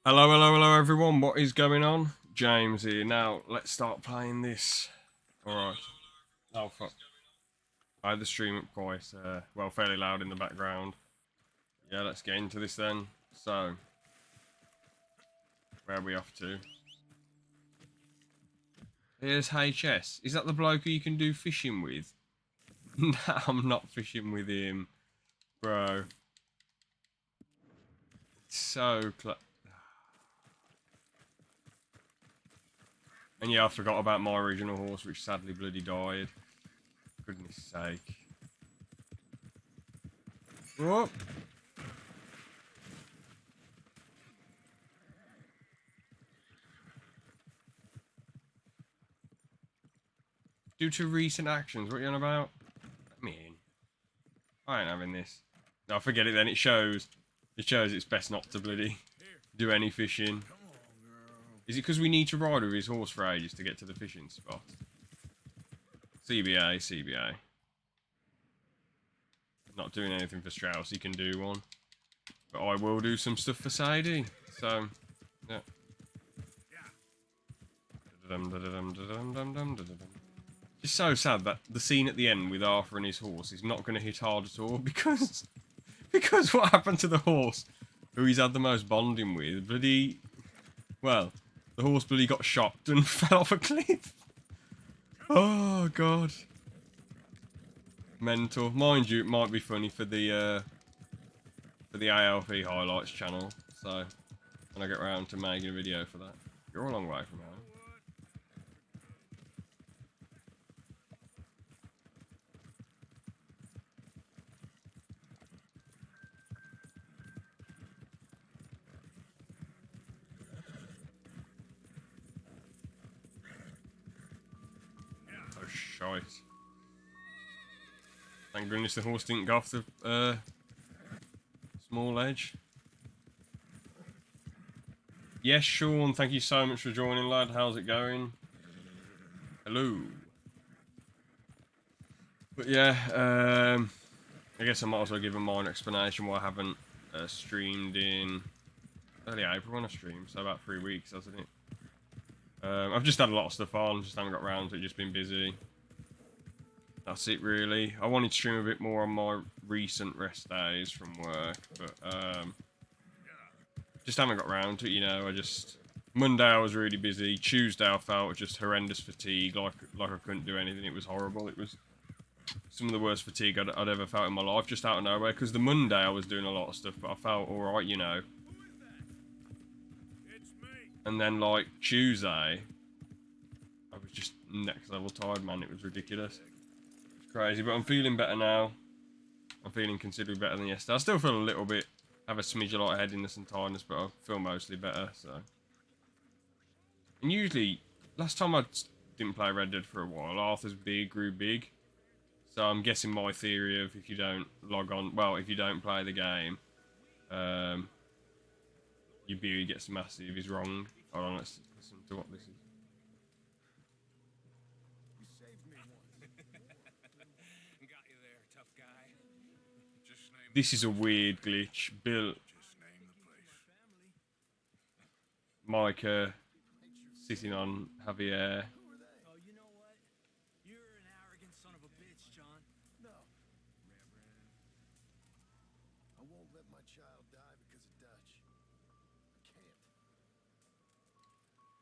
Hello, hello, hello, everyone. What is going on? James here. Now, let's start playing this. Alright. Oh, fuck. I had the stream up quite, well, fairly loud in the background. Yeah, let's get into this then. So, where are we off to? Here's HS. Is that the bloke who you can do fishing with? No, I'm not fishing with him. Bro. It's so close. And yeah, I forgot about my original horse, which sadly bloody died. Goodness sake. Whoop. Due to recent actions, what are you on about? Let me in. I ain't having this. No, forget it then. It shows. It shows it's best not to bloody do any fishing. Is it because we need to ride with his horse for ages to get to the fishing spot? CBA, CBA. Not doing anything for Strauss. He can do one. But I will do some stuff for Sadie. So, yeah. It's so sad that the scene at the end with Arthur and his horse is not going to hit hard at all because what happened to the horse who he's had the most bonding with? Bloody, well, the horse bloody got shocked and fell off a cliff. Oh god, mental. Mind you, it might be funny for the ALP highlights channel. So when I get around to making a video for that, you're a long way from home. Oh shite. Thank goodness the horse didn't go off the small edge. Yes, Sean, thank you so much for joining, lad. How's it going? Hello. But yeah, I guess I might as well give a minor explanation why I haven't streamed in early April when I streamed, so about 3 weeks, hasn't it? I've just had a lot of stuff on, just haven't got around to it, just been busy. That's it really. I wanted to stream a bit more on my recent rest days from work, but just haven't got around to it, you know. Monday I was really busy. Tuesday I felt just horrendous fatigue, like I couldn't do anything. It was horrible. It was some of the worst fatigue I'd ever felt in my life, just out of nowhere. Because the Monday I was doing a lot of stuff, but I felt all right, you know. And then like Tuesday, I was just next level tired, man. It was ridiculous. It's crazy, but I'm feeling better now. I'm feeling considerably better than yesterday. I still feel a little bit, have a smidge of lightheadedness and tiredness, but I feel mostly better. So, and usually, last time I didn't play Red Dead for a while, Arthur's beard grew big. So I'm guessing my theory of if you don't log on, well, if you don't play the game, um, your beard gets massive is wrong. Hold on, let's listen to what this is. You saved me once. Got you there, tough guy. Just name This is a weird glitch. Bill, Just name the place. Micah, sitting on Javier. Who are they? Oh, you know what? You're an arrogant son of a bitch, John. No. Reverend. I won't let my child die because of Dutch. I can't.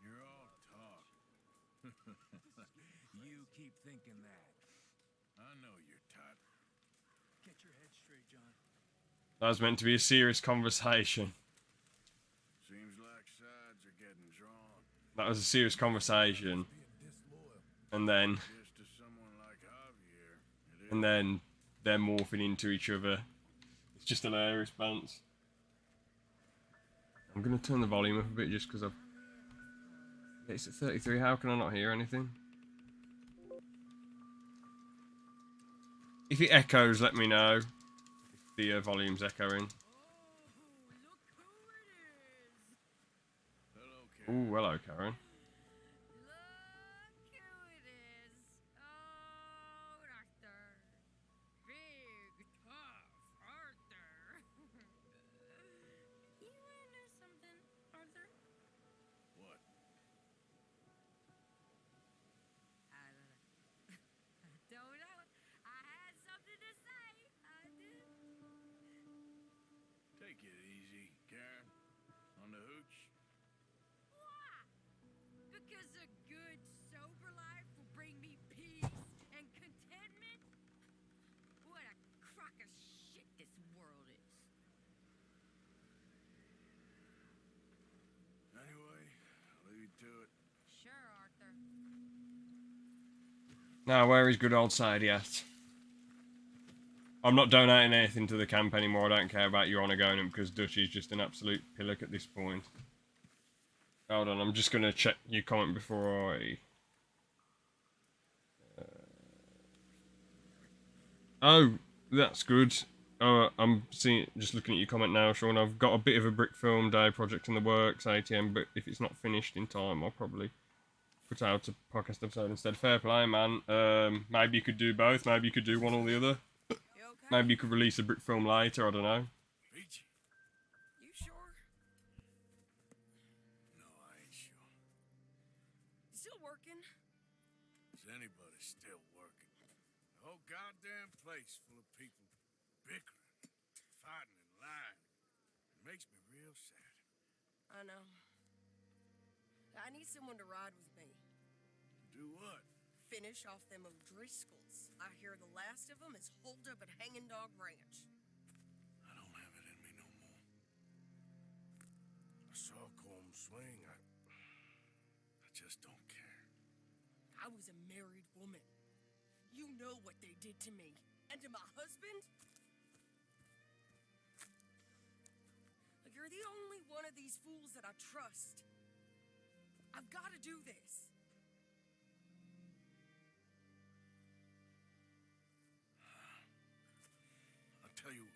You're all talk. You keep thinking that. I know your type. Get your head straight, John. That was meant to be a serious conversation. Seems like sides are getting drawn. That was a serious conversation, Being disloyal. and then Just to someone like Javier. It and then they're morphing into each other. It's just hilarious, Bance. I'm gonna turn the volume up a bit just because I've. It's at 33. How can I not hear anything? If it echoes, let me know. If the volume's echoing. Hello, Karen. Ooh, hello, Karen. Look who it is. Oh, Doctor. Big, tough Arthur. You wanna know something, Arthur? to it. Sure, Arthur. Now, where is good old Sadie at? I'm not donating anything to the camp anymore. I don't care about your honour going up because Dutchy's just an absolute pillock at this point. Hold on, I'm just going to check your comment before I... Oh, that's good. I'm just looking at your comment now, Sean. I've got a bit of a Brick Film Day project in the works, ATM, but if it's not finished in time, I'll probably put out a podcast episode instead. Fair play, man. Maybe you could do both. Maybe you could do one or the other. You okay? Maybe you could release a Brick Film later. I don't know. Peachy? You sure? No, I ain't sure. Still working? Is anybody still working? The whole goddamn place full of people bickering, fighting, and lying. It makes me real sad. I know. I need someone to ride with me. Do what? Finish off them O'Driscolls. I hear the last of them is holed up at Hanging Dog Ranch. I don't have it in me no more. I saw Colm swing. I just don't care. I was a married woman. You know what they did to me. And to my husband? You're the only one of these fools that I trust. I've got to do this. I'll tell you what.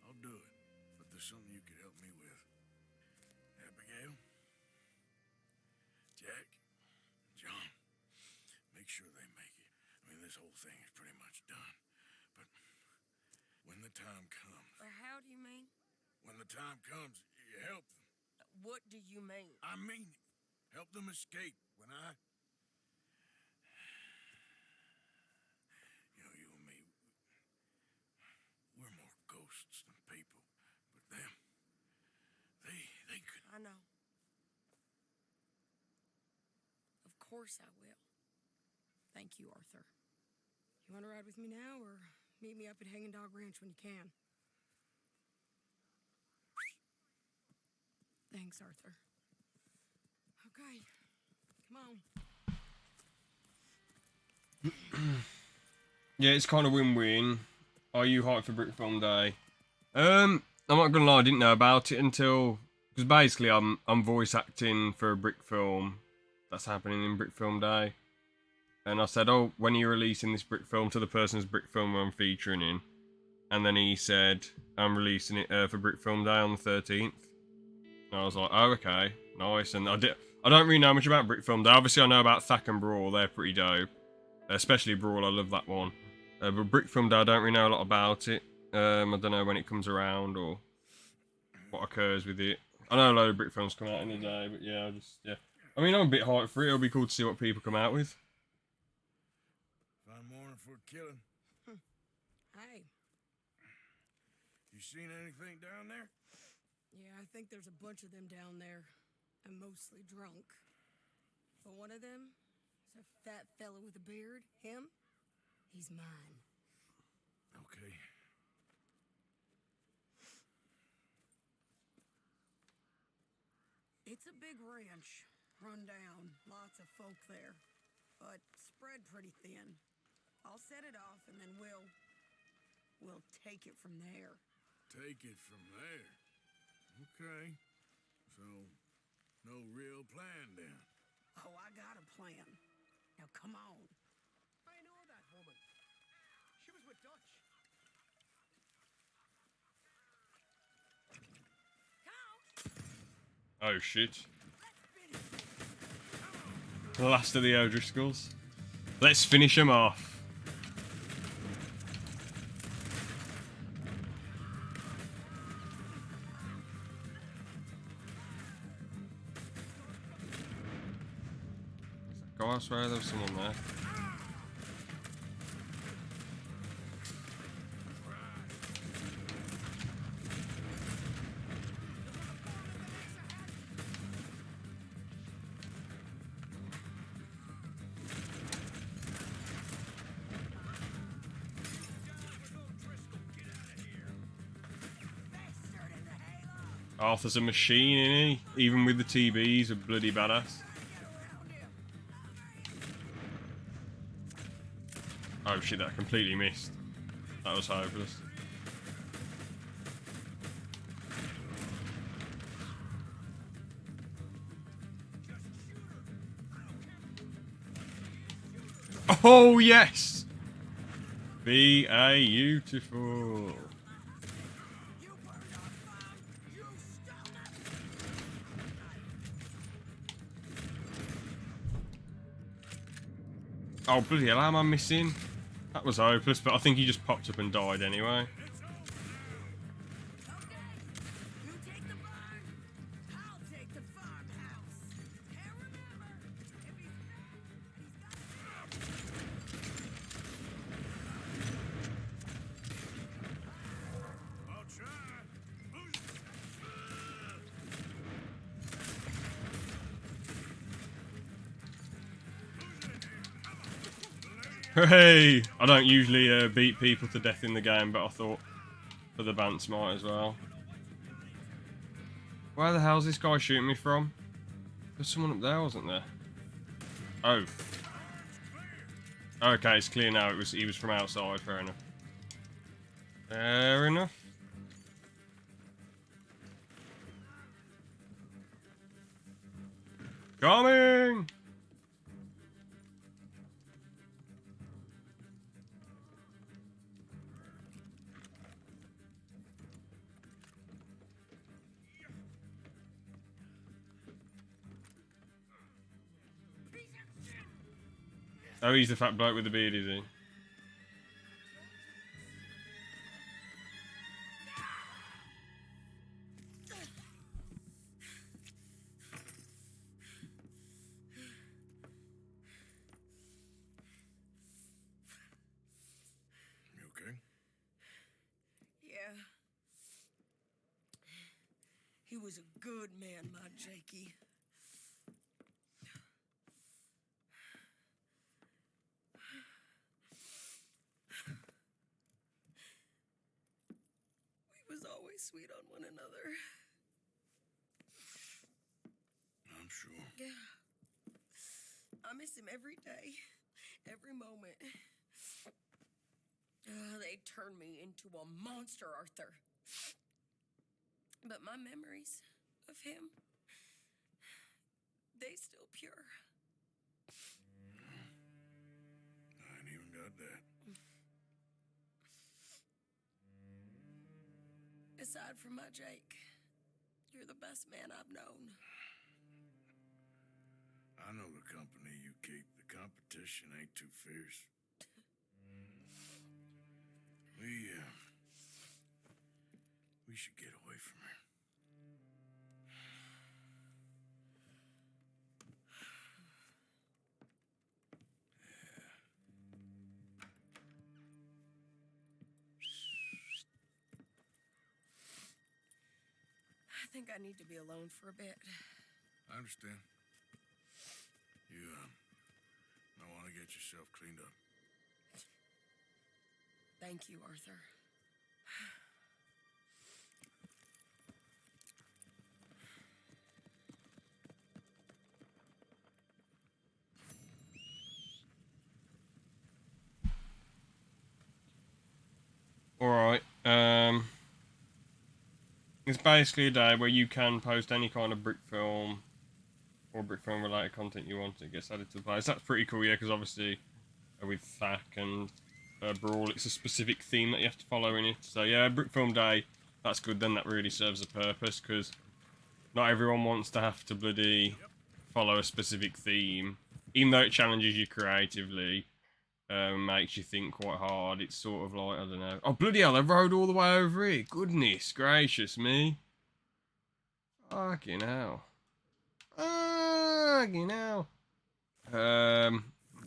I'll do it. But there's something you could help me with. Abigail? Jack? John? Make sure they make it. I mean, this whole thing is pretty much done. But when the time comes... How do you mean? When the time comes, you help them. What do you mean? I mean it. Help them escape when I... You know, you and me, we're more ghosts than people. But them, they could... I know. Of course I will. Thank you, Arthur. You want to ride with me now, or meet me up at Hanging Dog Ranch when you can? Thanks, Arthur. Okay, come on. Yeah, it's kind of win-win. Are you hyped for Brick Film Day? I'm not gonna lie, I didn't know about it until... Because basically I'm voice acting for a Brick Film that's happening in Brick Film Day. And I said, oh, when are you releasing this Brick Film to the person's Brick Film I'm featuring in? And then he said, I'm releasing it for Brick Film Day on the 13th. And I was like, oh, okay, nice. And I don't really know much about Brick Film Day. Obviously, I know about Thack and Brawl. They're pretty dope. Especially Brawl, I love that one. But Brick Film Day, I don't really know a lot about it. I don't know when it comes around or what occurs with it. I know a load of Brick Films come out in a day, but yeah, I mean, I'm a bit hyped for it. It'll be cool to see what people come out with. Fine morning for a killing. Hey. You seen anything down there? Yeah, I think there's a bunch of them down there. I'm mostly drunk. But one of them is a fat fella with a beard. Him? He's mine. Okay. It's a big ranch. Run down. Lots of folk there. But spread pretty thin. I'll set it off and then we'll take it from there. Take it from there. Okay. So, no real plan then. Oh, I got a plan. Now come on. I know that woman. She was with Dutch. Oh, shit. Last of the O'Driscolls. Let's finish them off. Go, I swear there was someone there. Arthur's a machine, isn't he? Even with the TB, he's a bloody badass. Oh shit, that completely missed. That was hopeless. Oh yes! Beautiful. Oh bloody hell, how am I missing? That was hopeless, but I think he just popped up and died anyway. Okay, you take the barn, I'll take the farmhouse. And remember, if he's fat, I'll try. Hey! I don't usually beat people to death in the game, but I thought for the Bants might as well. Where the hell's this guy shooting me from? There's someone up there, wasn't there? Oh. Okay, it's clear now. He was from outside. Fair enough. Fair enough. Coming! Oh, he's the fat bloke with the beard, is he? You okay? yeah. He was a good man, my Jakey. We was always sweet on one another. I'm sure. Yeah. I miss him every day, every moment. They turned me into a monster, Arthur. But my memories of him, they still pure. I ain't even got that. Aside from my Jake, you're the best man I've known. I know the company you keep. The competition ain't too fierce. We should get away from here. I think I need to be alone for a bit. I understand. You, might want to get yourself cleaned up. Thank you, Arthur. Alright, it's basically a day where you can post any kind of brick film or brick film related content you want. It gets added to the place. That's pretty cool, yeah, because obviously with FAQ and Brawl, it's a specific theme that you have to follow in it. So yeah, brick film day, that's good then. That really serves a purpose, because not everyone wants to have to bloody follow a specific theme. Even though it challenges you creatively, makes you think quite hard. It's sort of like, I don't know. Oh, bloody hell, I rode all the way over here. Goodness gracious me. Fucking hell. Fucking hell.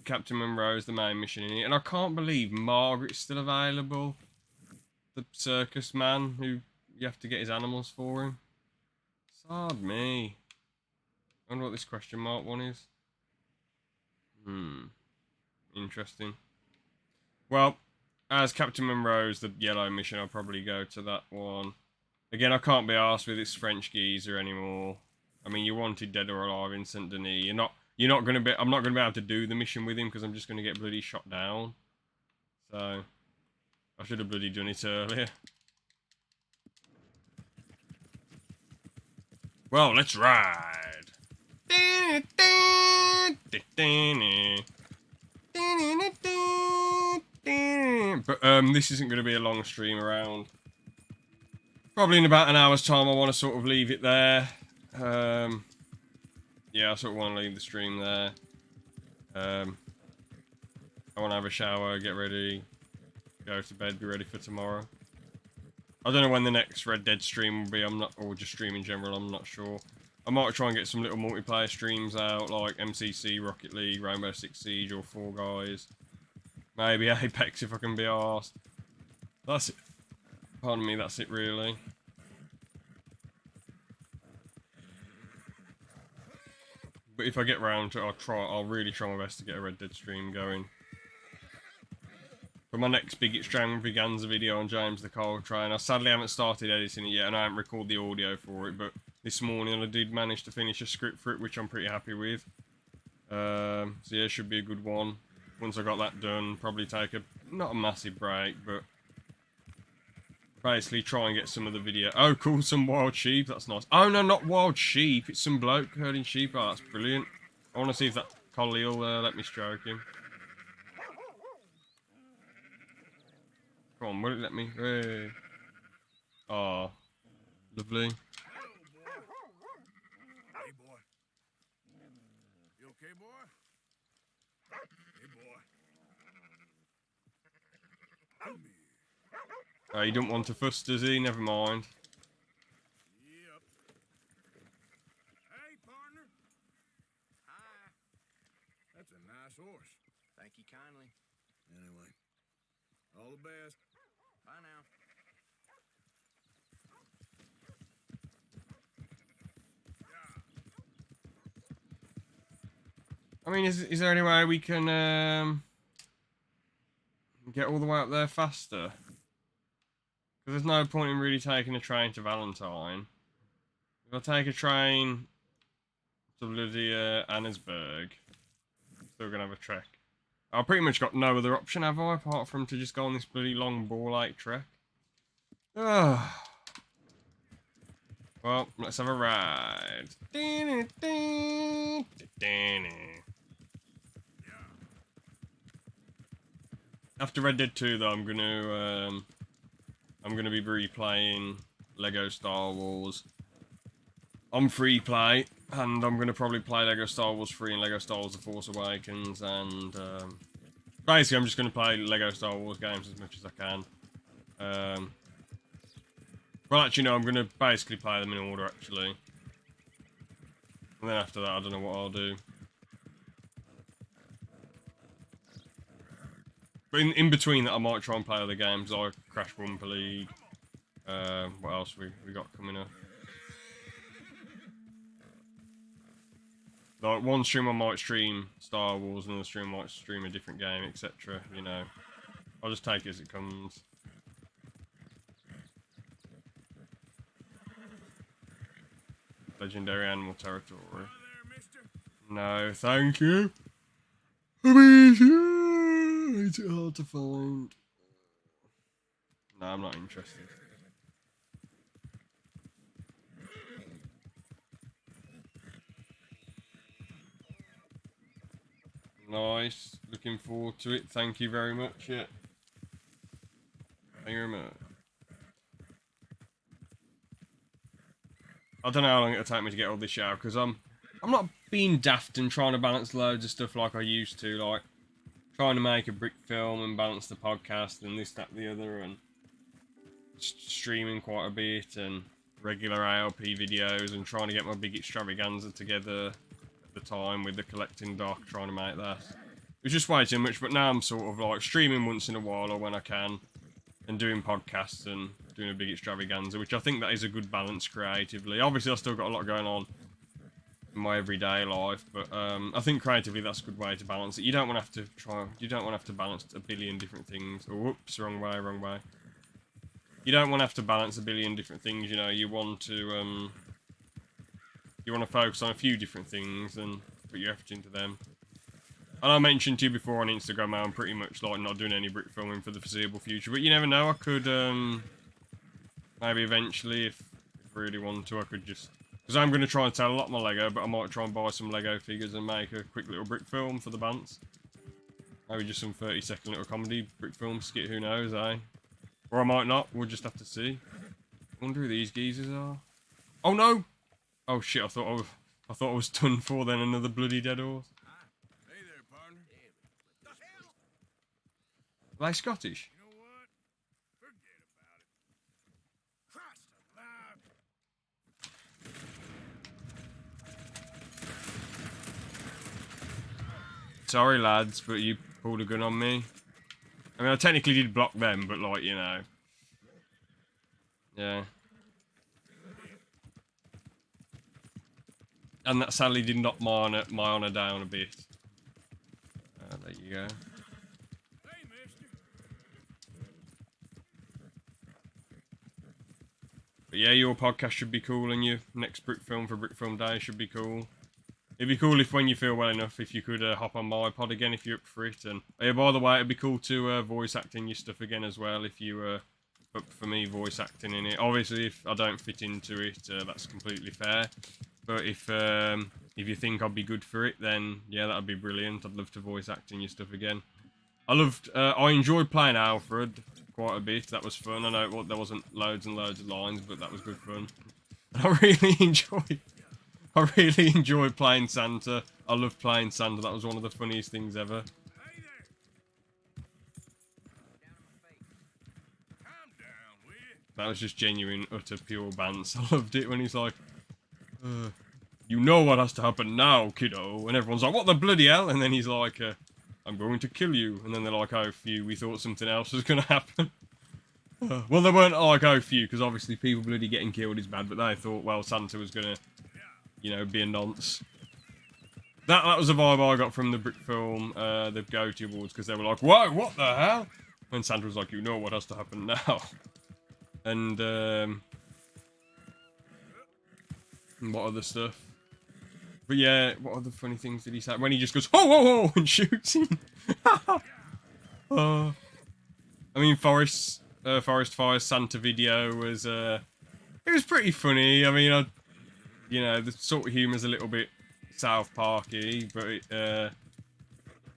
Captain Monroe's the main mission in it. And I can't believe Margaret's still available. The circus man who you have to get his animals for him. Sod me. I wonder what this question mark one is. Interesting. Well, as Captain Monroe's the yellow mission, I'll probably go to that one. Again, I can't be arsed with this French geezer anymore. I mean, you wanted dead or alive in Saint Denis. I'm not gonna be able to do the mission with him because I'm just gonna get bloody shot down. So I should have bloody done it earlier. Well, let's ride. But this isn't going to be a long stream around. Probably in about an hour's time I want to sort of leave it there. Yeah, I sort of want to leave the stream there. I want to have a shower, get ready, go to bed, be ready for tomorrow. I don't know when the next Red Dead stream will be, or just stream in general, I'm not sure. I might try and get some little multiplayer streams out, like MCC, Rocket League, Rainbow Six Siege, or Fall Guys. Maybe Apex if I can be arsed. That's it. Pardon me, that's it really. But if I get round to it, I'll really try my best to get a Red Dead stream going. For my next big extravaganza video on James the Coal Train, I sadly haven't started editing it yet, and I haven't recorded the audio for it, but this morning I did manage to finish a script for it, which I'm pretty happy with. So yeah, it should be a good one. Once I got that done, probably take not a massive break, but basically try and get some of the video. Oh, cool, some wild sheep, that's nice. Oh no, not wild sheep, it's some bloke herding sheep. Oh, that's brilliant. I want to see if that collie will let me stroke him. Come on, will it let me? Hey. Oh, lovely. Hey, boy. You okay, boy? Hey, boy. Come here. Oh, you don't want to fuss, does he? Never mind. Yep. Hey, partner. Hi. That's a nice horse. Thank you kindly. Anyway, all the best. Bye now. I mean, is there any way we can get all the way up there faster? Because there's no point in really taking a train to Valentine. If I take a train to bloody Annesburg, I'm still gonna have a trek. I've pretty much got no other option, have I, apart from to just go on this bloody long ball lake trek. Well, let's have a ride. After Red Dead 2, though, I'm gonna be replaying Lego Star Wars on free play, and I'm gonna probably play Lego Star Wars 3 and Lego Star Wars: The Force Awakens, and basically I'm just gonna play Lego Star Wars games as much as I can. Well, actually, no, I'm gonna basically play them in order, actually, and then after that, I don't know what I'll do. But in between that, I might try and play other games like Crash Bumper League. What else we got coming up? Like one stream I might stream Star Wars, another stream I might stream a different game, etc. You know, I'll just take it as it comes. Legendary Animal Territory. Hi there, mister. No, thank you. I mean, it's hard to find. No, I'm not interested. Nice. Looking forward to it. Thank you very much. Yeah. Thank you very much. I don't know how long it'll take me to get all this out, because I'm not being daft and trying to balance loads of stuff like I used to, like trying to make a brick film and balance the podcast and this, that, the other, and streaming quite a bit and regular ALP videos and trying to get my big extravaganza together at the time with the collecting doc, trying to make that. It was just way too much, but now I'm sort of like streaming once in a while or when I can, and doing podcasts and doing a big extravaganza, which I think that is a good balance creatively. Obviously, I've still got a lot going on in my everyday life, but I think creatively that's a good way to balance it. You don't want to have to balance a billion different things. Oh, whoops, wrong way. You don't want to have to balance a billion different things, you know. You want to focus on a few different things and put your effort into them. And I mentioned to you before on Instagram how I'm pretty much like not doing any brick filming for the foreseeable future. But you never know, I could maybe eventually, if I really want to, I could just... Because I'm going to try and sell a lot more Lego, but I might try and buy some Lego figures and make a quick little brick film for the bands. Maybe just some 30-second little comedy brick film skit, who knows, eh? Or I might not, we'll just have to see. I wonder who these geezers are. Oh no! Oh shit, I thought I was done for then, another bloody dead horse. Hey there, partner. The hell? Are they Scottish? You know what? Forget about it. Christ alive. Sorry lads, but you pulled a gun on me. I mean, I technically did block them, but like, you know. Yeah. And that sadly did knock my honour down a bit. There you go. Hey, mister. But yeah, your podcast should be cool, and your next Brick Film for Brick Film Day should be cool. It'd be cool if, when you feel well enough, if you could hop on my pod again if you're up for it. And yeah, by the way, it'd be cool to voice act in your stuff again as well if you up for me voice acting in it. Obviously, if I don't fit into it, that's completely fair. But if you think I'd be good for it, then yeah, that'd be brilliant. I'd love to voice act in your stuff again. I enjoyed playing Alfred quite a bit. That was fun. I know there wasn't loads and loads of lines, but that was good fun. I really enjoyed playing Santa. I love playing Santa. That was one of the funniest things ever. Hey there. Calm down, will you? That was just genuine, utter, pure bants. I loved it when he's like, you know what has to happen now, kiddo. And everyone's like, what the bloody hell? And then he's like, I'm going to kill you. And then they're like, oh, phew, we thought something else was going to happen. Well, they weren't like, oh, phew, because obviously people bloody getting killed is bad. But they thought, well, Santa was going to, you know, be a nonce. That was the vibe I got from the Brick Film, the Goatee Awards, because they were like, whoa, what the hell? And Santa was like, you know what has to happen now. And, what other stuff? But yeah, what other funny things did he say? When he just goes, ho, ho, ho, and shoots him. I mean, Forest Fire's Santa video was, it was pretty funny. I mean, you know, the sort of humour's a little bit South Parky, but it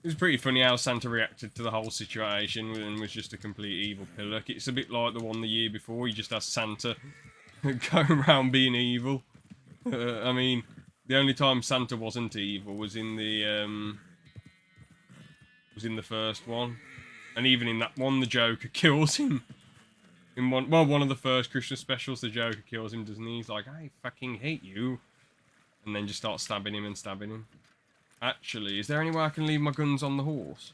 was pretty funny how Santa reacted to the whole situation and was just a complete evil pillock. It's a bit like the one the year before. You just has Santa going around being evil. I mean, the only time Santa wasn't evil was in the first one, and even in that one, the Joker kills him. In one of the first Christmas specials, the Joker kills him, doesn't he? He's like, I fucking hate you, and then just starts stabbing him and stabbing him. Actually, is there any way I can leave my guns on the horse?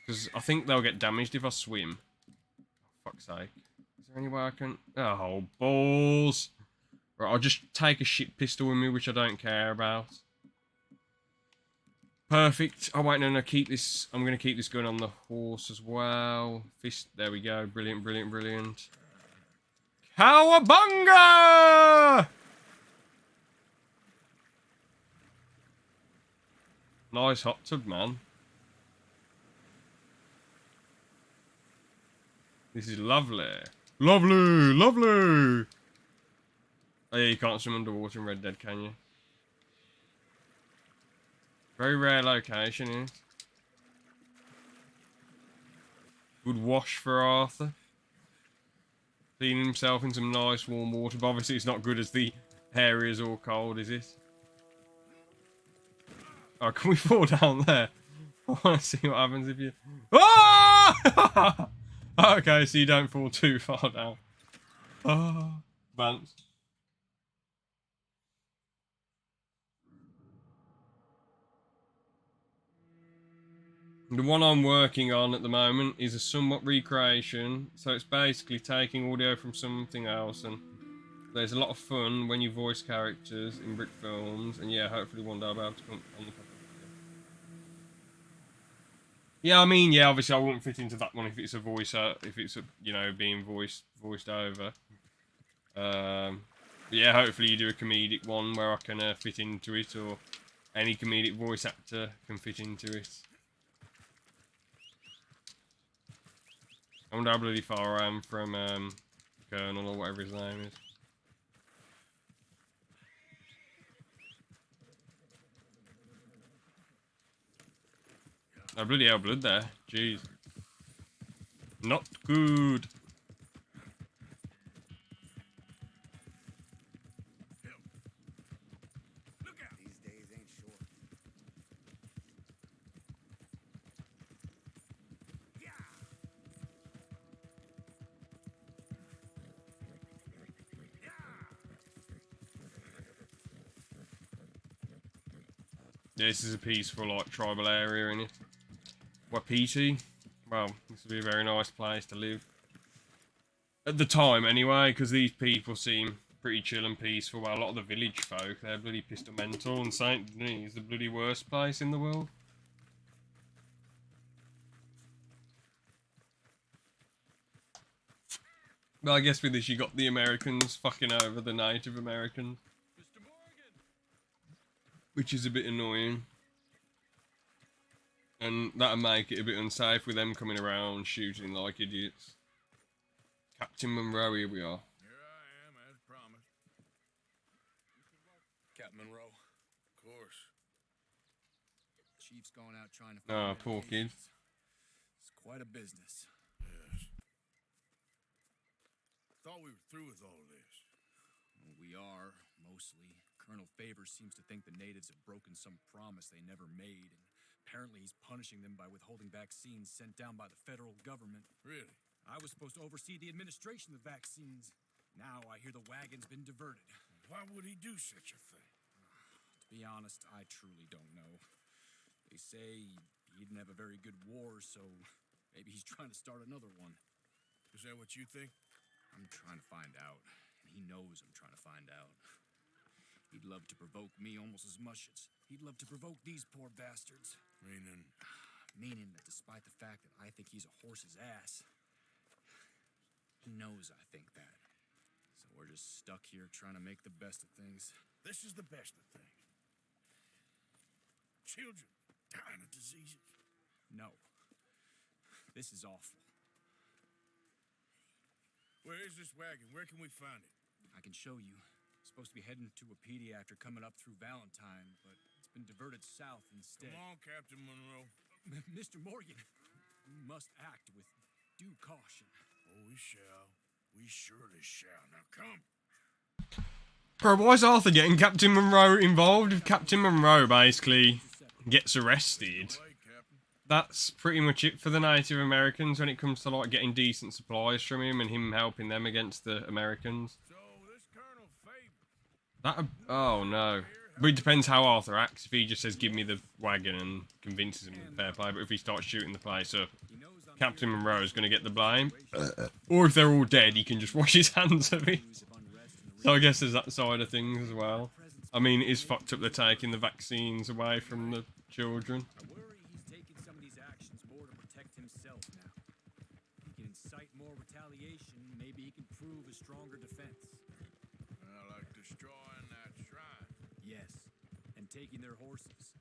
Because I think they'll get damaged if I swim. Oh, fuck's sake. Is there any way I can... Oh, balls. Right, I'll just take a shit pistol with me, which I don't care about. Perfect. Oh, wait, no, keep this... I'm going to keep this gun on the horse as well. Fist... There we go. Brilliant, brilliant, brilliant. Cowabunga! Nice hot tub, man. This is lovely. Lovely! Lovely! Oh yeah, you can't swim underwater in Red Dead, can you? Very rare location, isn't it? Good wash for Arthur. Cleaning himself in some nice warm water, but obviously it's not good as the area is all cold, is it? Oh, can we fall down there? I want to see what happens if you... Ah! Okay, so you don't fall too far down. Ah, Vance. The one I'm working on at the moment is a somewhat recreation, so it's basically taking audio from something else, and there's a lot of fun when you voice characters in Brick Films, and yeah, hopefully one day I'll be able to come on the podcast. Yeah, I mean, yeah, obviously I wouldn't fit into that one if it's a voice, if it's a, you know, being voiced over. But yeah, hopefully you do a comedic one where I can fit into it, or any comedic voice actor can fit into it. I wonder how bloody far I am from Colonel or whatever his name is. Oh, bloody hell, blood there. Jeez. Not good. Look out! These days ain't short. Yeah! Yeah, this is a peaceful, like, tribal area, innit? Wapiti? Well, this would be a very nice place to live. At the time, anyway, because these people seem pretty chill and peaceful. Well, a lot of the village folk, they're bloody pistol mental, and St. Denis is the bloody worst place in the world. But I guess with this, you got the Americans fucking over the Native Americans. Mr. Morgan! Which is a bit annoying. And that'll make it a bit unsafe with them coming around shooting like idiots. Captain Monroe, here we are. Here I am, as promised. Captain Monroe. Of course. Chief's going out trying to Oh, find poor kid. medications. It's quite a business. Yes. Thought we were through with all this. We are, mostly. Colonel Favors seems to think the natives have broken some promise they never made, and apparently he's punishing them by withholding vaccines sent down by the federal government. Really? I was supposed to oversee the administration of vaccines. Now I hear the wagon's been diverted. Why would he do such a thing? To be honest, I truly don't know. They say he didn't have a very good war, so maybe he's trying to start another one. Is that what you think? I'm trying to find out, and he knows I'm trying to find out. He'd love to provoke me almost as much as he'd love to provoke these poor bastards. Meaning, that despite the fact that I think he's a horse's ass, he knows I think that. So we're just stuck here trying to make the best of things. this is the best of things. Children dying of diseases. No. This is awful. Where is this wagon? Where can we find it? I can show you. Supposed to be heading to a pediatric coming up through Valentine, but it's been diverted south instead. Come on, Captain Monroe. Mr. Morgan, we must act with due caution. Oh, we shall. We surely shall. Now come. Bro, why is Arthur getting Captain Monroe involved? If Captain Monroe basically gets arrested, Away, Captain. that's pretty much it for the Native Americans when it comes to like getting decent supplies from him and him helping them against the Americans. So, this Colonel Favors. That oh no. But it depends how Arthur acts. If he just says give me the wagon and convinces him of fair play, but if he starts shooting the place up, He knows I'm Captain here to Monroe is going to get the blame. situation. Or if they're all dead, he can just wash his hands of it. News of unrest in the So I region. guess there's that side of things as well. I mean, it is fucked up they're taking the vaccines away from the children. I worry he's taking some of these actions more to protect himself now. He can incite more retaliation, maybe he can prove a stronger defense. Like destroying that shrine. Yes, and taking their horses.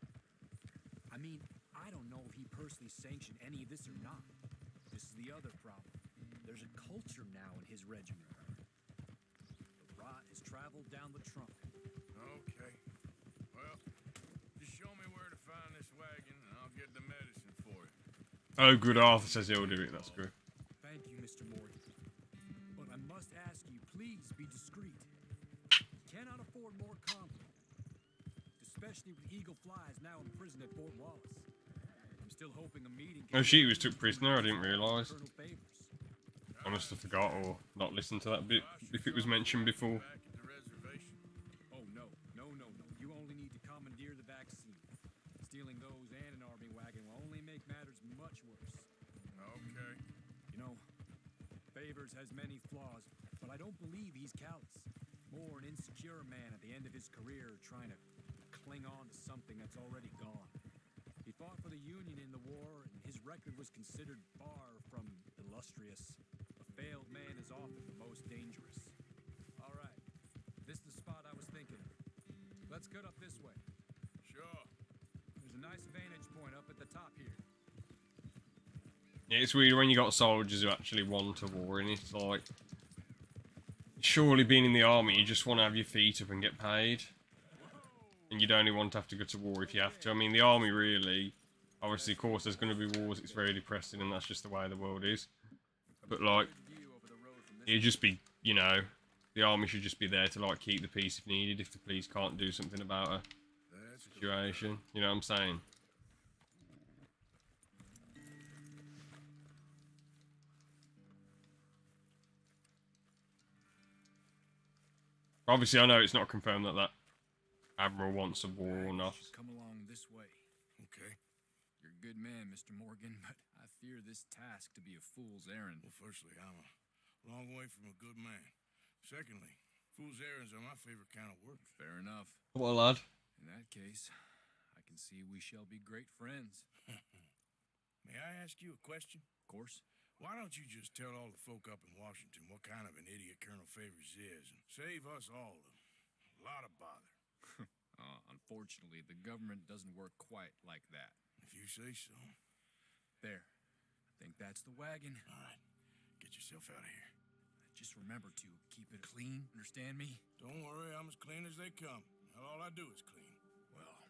I mean, I don't know if he personally sanctioned any of this or not. This is the other problem. There's a culture now in his regiment. The rot has traveled down the trunk. Okay. Well, just show me where to find this wagon and I'll get the medicine for you. Oh, good. Arthur says he'll do it. That's good. Thank you, Mr. Morgan. But I must ask you, please be discreet. Cannot afford more conflict. Especially with Eagle Flies now in prison at Fort Wallace. I'm still hoping a meeting Oh, she was took prisoner. I didn't realise. Colonel Favors. I must have forgot or not listened to that bit if it was mentioned before. Back at the reservation. Oh, no. You only need to commandeer the vaccine. Stealing those and an army wagon will only make matters much worse. Okay. You know, Favors has many flaws, but I don't believe he's callous. More an insecure man at the end of his career trying to cling on to something that's already gone. He fought for the Union in the war, and his record was considered far from illustrious. A failed man is often the most dangerous. All right, this is the spot I was thinking of. Let's cut up this way. Sure. There's a nice vantage point up at the top here. Yeah, it's weird when you got soldiers who actually want a war, and it's like, surely being in the army, you just want to have your feet up and get paid. And you'd only want to have to go to war if you have to. I mean, the army really, obviously, of course, there's going to be wars, it's very depressing, and that's just the way the world is. But, like, it'd just be, you know, the army should just be there to, like, keep the peace if needed, if the police can't do something about a situation. You know what I'm saying? Obviously, I know it's not confirmed that that admiral wants a war or not. Come along this way. Okay. You're a good man, Mr. Morgan, but I fear this task to be a fool's errand. Well, firstly, I'm a long way from a good man. Secondly, fool's errands are my favorite kind of work. Fair enough. What a lad. In that case, I can see we shall be great friends. May I ask you a question? Of course. Why don't you just tell all the folk up in Washington what kind of an idiot Colonel Favors is and save us all a lot of bother? Unfortunately, the government doesn't work quite like that. If you say so. There. I think that's the wagon. All right, get yourself out of here. Just remember to keep it clean, understand me? Don't worry, I'm as clean as they come. All I do is clean. Well,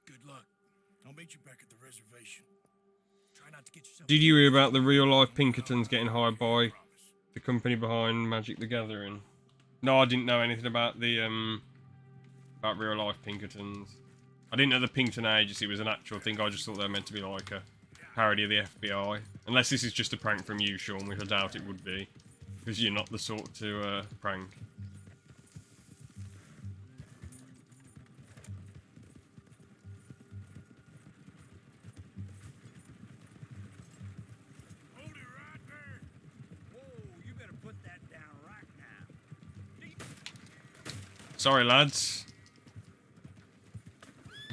good luck. I'll meet you back at the reservation. Try not to get yourself... Did you hear about the real-life Pinkertons getting hired by the company behind Magic the Gathering? No, I didn't know anything about the, about real-life Pinkertons. I didn't know the Pinkerton Agency was an actual thing. I just thought they were meant to be like a parody of the FBI. Unless this is just a prank from you, Sean, which I doubt it would be. Because you're not the sort to, prank. Hold it right there. Whoa, you better put that down right now. Sorry, lads.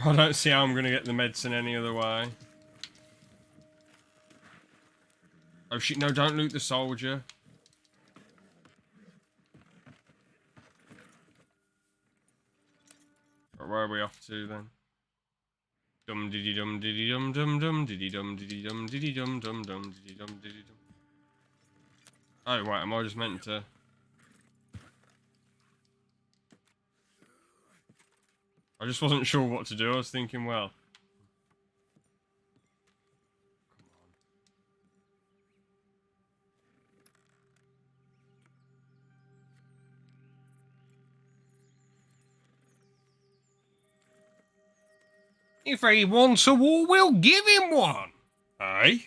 I don't see how I'm going to get the medicine any other way. Oh shit, no, don't loot the soldier. Right, where are we off to then? Dum diddy dum diddy dum dum dum diddy dum diddy dum diddy dum dum dum diddy dum diddy dum. Oh wait, am I just meant to? I just wasn't sure what to do. I was thinking, well, if he wants a war, we'll give him one. Eh?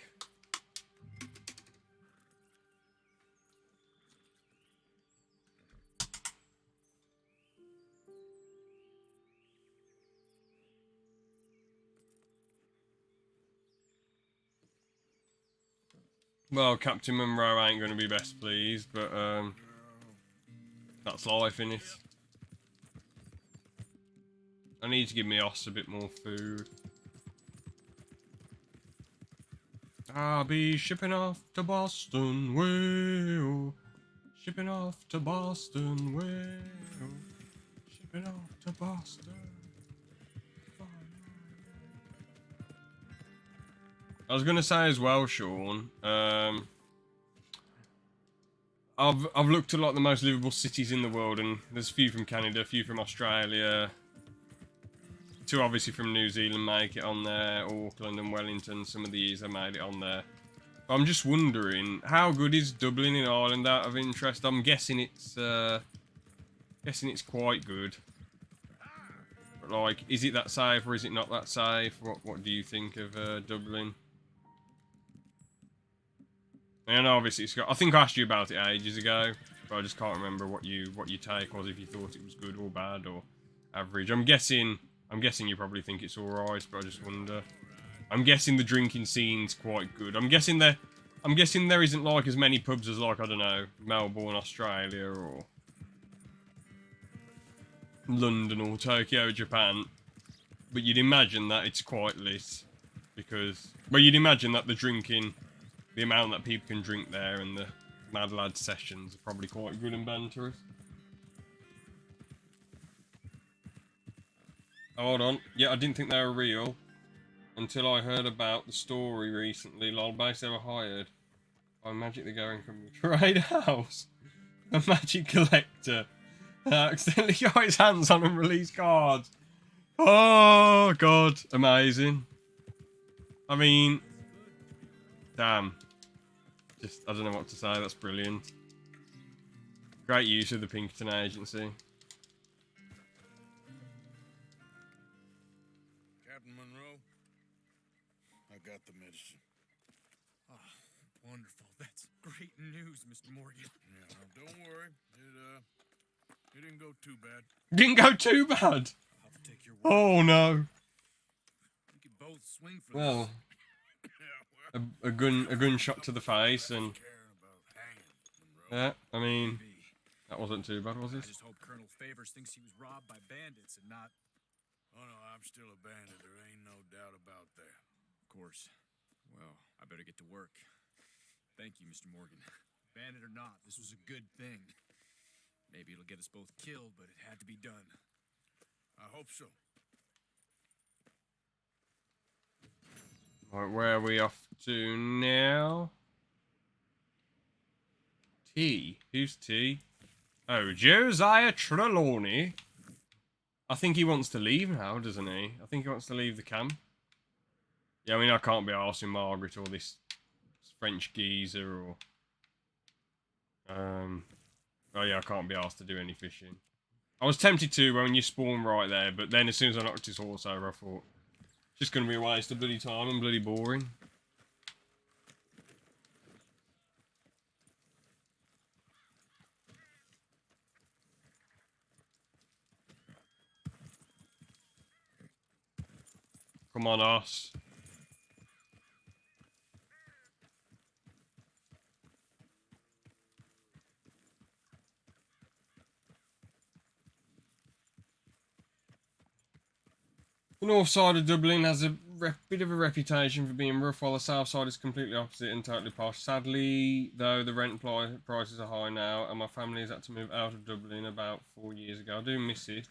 Well, Captain Monroe ain't going to be best pleased, but that's life, innit? I need to give me Oss a bit more food. I'll be shipping off to Boston, way-oh. Shipping off to Boston, way-oh. Shipping off to Boston. I was gonna say as well, Sean. I've looked at like the most livable cities in the world, and there's a few from Canada, a few from Australia, two obviously from New Zealand make it on there, Auckland and Wellington. Some of these have made it on there. But I'm just wondering, how good is Dublin in Ireland out of interest? I'm guessing it's quite good. But like, is it that safe or is it not that safe? What do you think of Dublin? And obviously it's got, I think I asked you about it ages ago, but I just can't remember what your take was, if you thought it was good or bad or average. I'm guessing you probably think it's alright, but I just wonder. I'm guessing the drinking scene's quite good. I'm guessing there isn't like as many pubs as like, I don't know, Melbourne, Australia, or London or Tokyo, Japan. But you'd imagine that it's quite lit because, well, you'd imagine that the drinking, the amount that people can drink there and the Mad Lad sessions are probably quite good and banterous. Oh, hold on. Yeah, I didn't think they were real. until I heard about the story recently. Lol, basically they were hired by Magic the Gathering from the trade house. A Magic collector accidentally got his hands on unreleased cards. Oh god, amazing. I mean, damn. Just, I don't know what to say, that's brilliant. Great use of the Pinkerton agency. Captain Monroe, I got the medicine. Oh, wonderful. That's great news, Mr. Morgan. Yeah, now don't worry. It didn't go too bad. Didn't go too bad. I'll have to take your word. Oh no. We could both swing for Well, this. Yeah, well, a gunshot to the face, and caring about hanging, Monroe. yeah, I mean, Maybe. that wasn't too bad, was I it? just hope Colonel Favors thinks he was robbed by bandits and not... Oh no, I'm still a bandit. There ain't no doubt about that. Of course. Well, I better get to work. Thank you, Mr. Morgan. Bandit or not, this was a good thing. Maybe it'll get us both killed, but it had to be done. I hope so. Right, where are we off to now? T. Who's T? Oh, Josiah Trelawney. I think he wants to leave now, doesn't he? I think he wants to leave the camp. Yeah, I mean, I can't be arsing Margaret or this French geezer or... Oh yeah, I can't be asked to do any fishing. I was tempted to when you spawn right there, but then as soon as I knocked his horse over, I thought, just going to be a waste of bloody time and bloody boring. Come on, us. The north side of Dublin has a bit of a reputation for being rough, while the south side is completely opposite and totally posh. Sadly, though, the rent prices are high now, and my family has had to move out of Dublin about 4 years ago. I do miss it,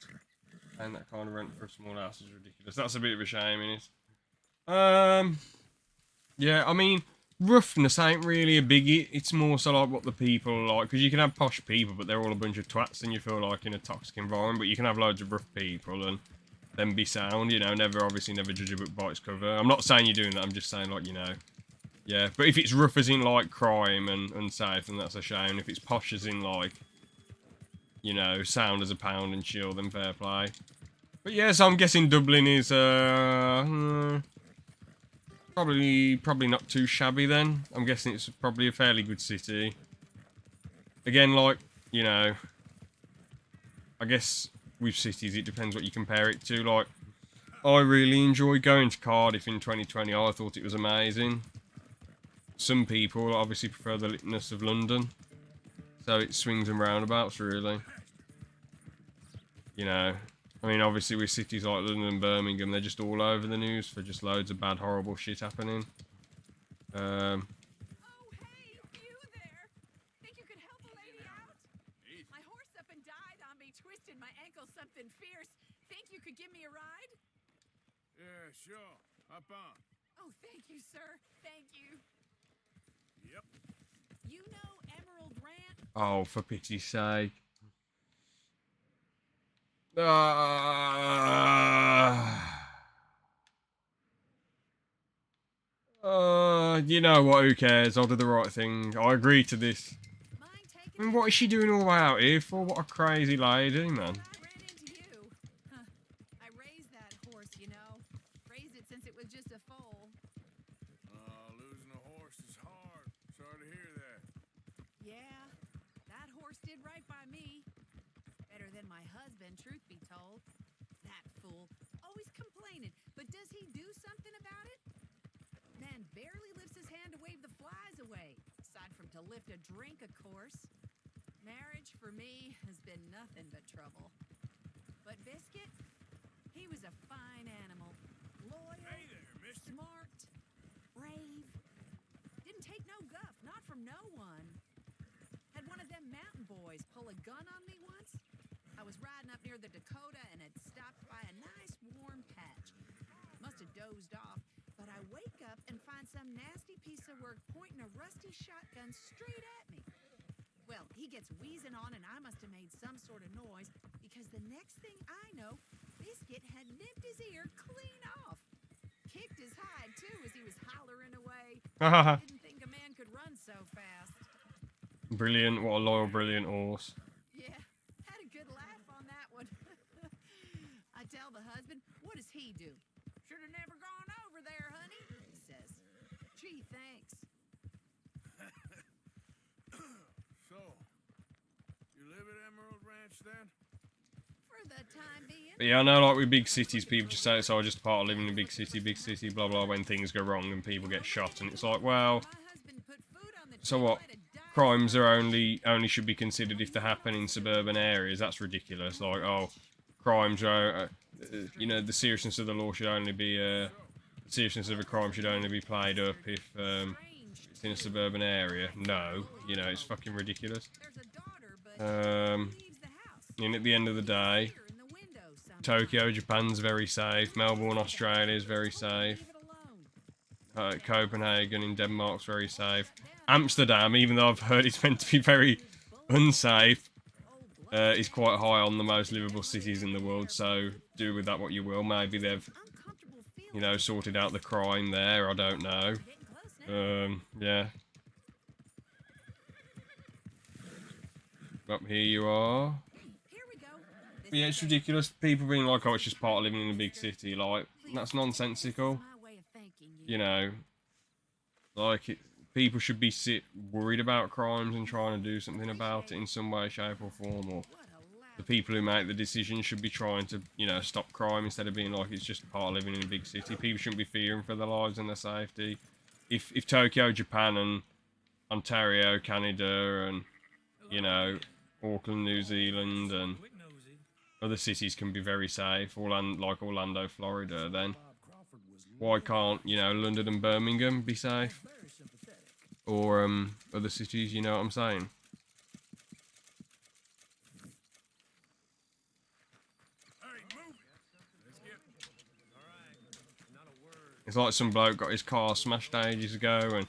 and that kind of rent for a small house is ridiculous. That's a bit of a shame, innit? Yeah, I mean, roughness ain't really a biggie. It's more so like what the people are like, because you can have posh people, but they're all a bunch of twats, and you feel like in a toxic environment. But you can have loads of rough people and then be sound, you know. Obviously never judge a book by its cover. I'm not saying you're doing that, I'm just saying, like, you know, yeah. But if it's rough as in like crime and safe, then that's a shame. If it's posh as in like, you know, sound as a pound and chill, then fair play. But yeah, so I'm guessing Dublin is probably not too shabby then. I'm guessing it's probably a fairly good city. Again, like, you know, I guess with cities it depends what you compare it to. Like, I really enjoyed going to Cardiff in 2020. I thought it was amazing. Some people obviously prefer the litness of London, so it swings and roundabouts really. You know, I mean, obviously with cities like London and Birmingham, they're just all over the news for just loads of bad, horrible shit happening. Oh, hey, you there. Think you could help a lady out? My horse up and died on me, twisted my ankle something fierce. Think you could give me a ride? Yeah, sure. Hop on. Oh, thank you, sir. Thank you. Yep. You know Emerald Ranch? Oh, for pity's sake. You know what, who cares? I'll do the right thing. I agree to this. Mind taking I mean, what is she doing all the way out here for? What a crazy lady, man. I ran into you. Huh. I raised that horse, you know. Raised it since it was just a foal. Losing a horse is hard. Sorry to hear that. Yeah, that horse did right by me. Better than my husband, truth be told. That fool. Always complaining. But does he do something about it? Man barely lifts his hand to wave the flies away. Aside from to lift a drink, of course. Marriage, for me, has been nothing but trouble. But Biscuit, he was a fine animal. Loyal, Hey there, mister. smart, brave. Didn't take no guff, not from no one. Had one of them mountain boys pull a gun on me once. I was riding up near the Dakota and had stopped by a nice warm patch. Must have dozed off, woodwork pointing a rusty shotgun straight at me. Well, he gets wheezing on, and I must have made some sort of noise because the next thing I know, Biscuit had nipped his ear clean off. Kicked his hide, too, as he was hollering away. Didn't think a man could run so fast. Brilliant. What a loyal, brilliant horse. Yeah, had a good laugh on that one. I tell the husband, what does he do? Should have never gone over there, honey, he says. Gee, thanks. So, you live at Emerald Ranch then? For the time being. But yeah, I know, like with big cities, people just say it's all just part of living in a big city, blah blah. When things go wrong and people get shot, and it's like, well, My husband put food on the so table, what? I'd have died. Crimes are only should be considered if they happen in suburban areas. That's ridiculous. Like, oh, crimes are, you know, the seriousness of the law should only be, the seriousness of a crime should only be played up if it's in a suburban area. No, you know, it's fucking ridiculous. There's a daughter, but she leaves the house. And at the end of the day, Here in the window sometimes. Tokyo, Japan's very safe. Melbourne, Australia is very safe. Leave it alone. Copenhagen in Denmark's very safe. Amsterdam, even though I've heard it's meant to be very unsafe, is quite high on the most livable cities in the world. So do with that what you will. Maybe they've, Uncomfortable feeling. you know, sorted out the crime there. I don't know. Getting close now. Yeah. Up here you are. Here we go. This But yeah, is it's a- ridiculous. People being like, oh, it's just part of living in a big city. Like, that's nonsensical. my way of thanking you. You know, like people should be worried about crimes and trying to do something about it in some way, shape, or form. Or What a the loud people who make the decisions should be trying to, you know, stop crime instead of being like it's just part of living in a big city. People shouldn't be fearing for their lives and their safety. If Tokyo, Japan, and Ontario, Canada, and you know, Auckland, New Zealand, and other cities can be very safe, like Orlando, Florida, then why can't, you know, London and Birmingham be safe? Or other cities, you know what I'm saying? Hey, move! Let's get... It's like some bloke got his car smashed ages ago and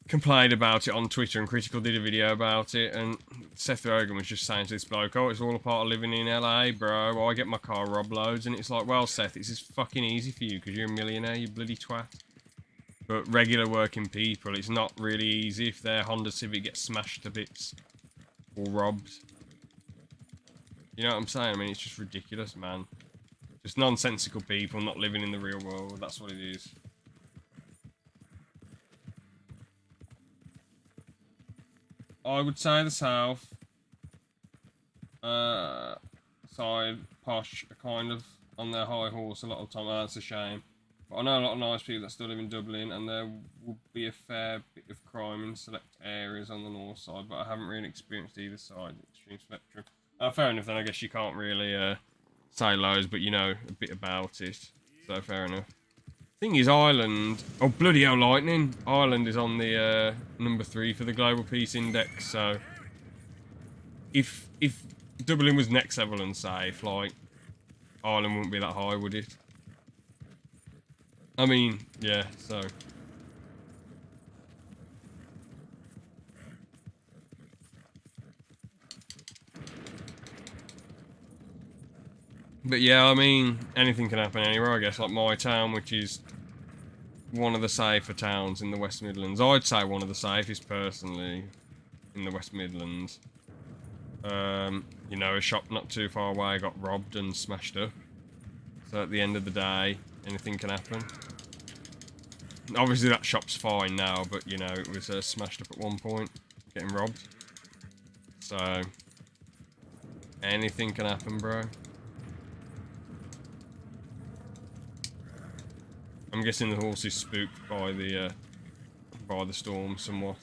complained about it on Twitter, and Critical did a video about it, and Seth Rogen was just saying to this bloke, oh, it's all a part of living in LA, bro. I get my car robbed loads. And it's like, well, Seth, it's just fucking easy for you because you're a millionaire, you bloody twat. But regular working people, it's not really easy if their Honda Civic gets smashed to bits or robbed. You know what I'm saying? I mean, it's just ridiculous, man. Just nonsensical people not living in the real world. That's what it is. I would say the south side, posh, are kind of on their high horse a lot of the time. That's a shame. But I know a lot of nice people that still live in Dublin, and there would be a fair bit of crime in select areas on the north side, but I haven't really experienced either side, the extreme spectrum. Fair enough, then I guess you can't really say loads, but you know a bit about it, so fair enough. Thing is, Ireland... Oh, bloody hell, lightning! Ireland is on the number 3 for the Global Peace Index, so... If Dublin was next level and safe, like, Ireland wouldn't be that high, would it? I mean, yeah, so... But yeah, I mean, anything can happen anywhere, I guess. Like my town, which is one of the safer towns in the West Midlands. I'd say one of the safest, personally, in the West Midlands. You know, a shop not too far away got robbed and smashed up. So at the end of the day, anything can happen. Obviously that shop's fine now, but you know, it was smashed up at one point, getting robbed. So, anything can happen, bro. I'm guessing the horse is spooked by the storm somewhat.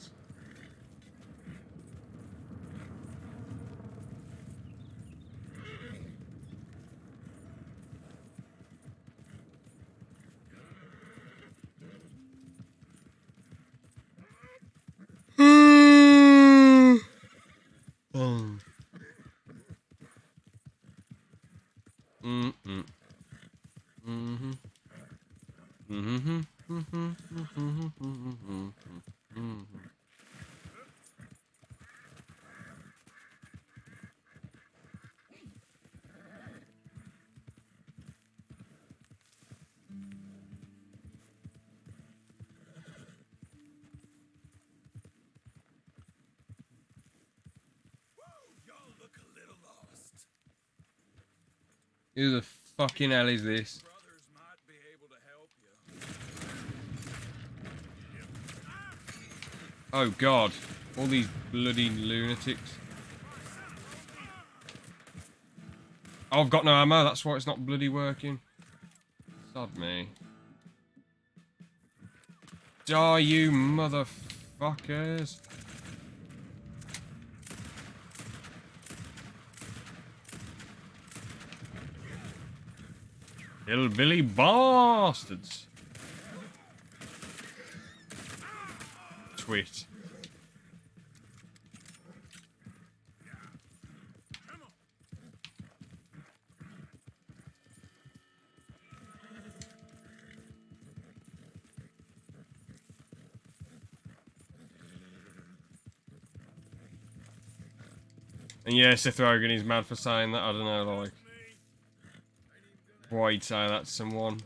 Who the fucking hell is this? Brothers might be able to help you. Oh god. All these bloody lunatics. Oh, I've got no ammo, that's why it's not bloody working. Sod me. Die, you motherfuckers. Hillbilly bastards. Twit. And yeah, Seth Rogen is mad for saying that. I don't know, like, why he'd say that to someone.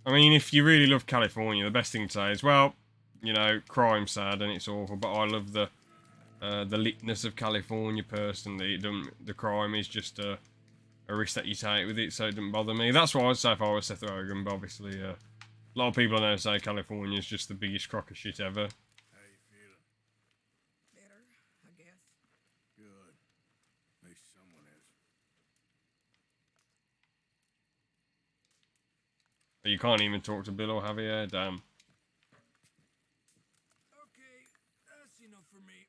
I mean, if you really love California, the best thing to say is, well, you know, crime's sad and it's awful, but I love the litness of California personally. It doesn't, the crime is just a risk that you take with it, so it doesn't bother me. That's what I'd say if I was Seth Rogen, but obviously, a lot of people I know say California is just the biggest crock of shit ever. How you feeling? Better, I guess. Good. At least someone is. You can't even talk to Bill or Javier, damn. Okay, that's enough for me.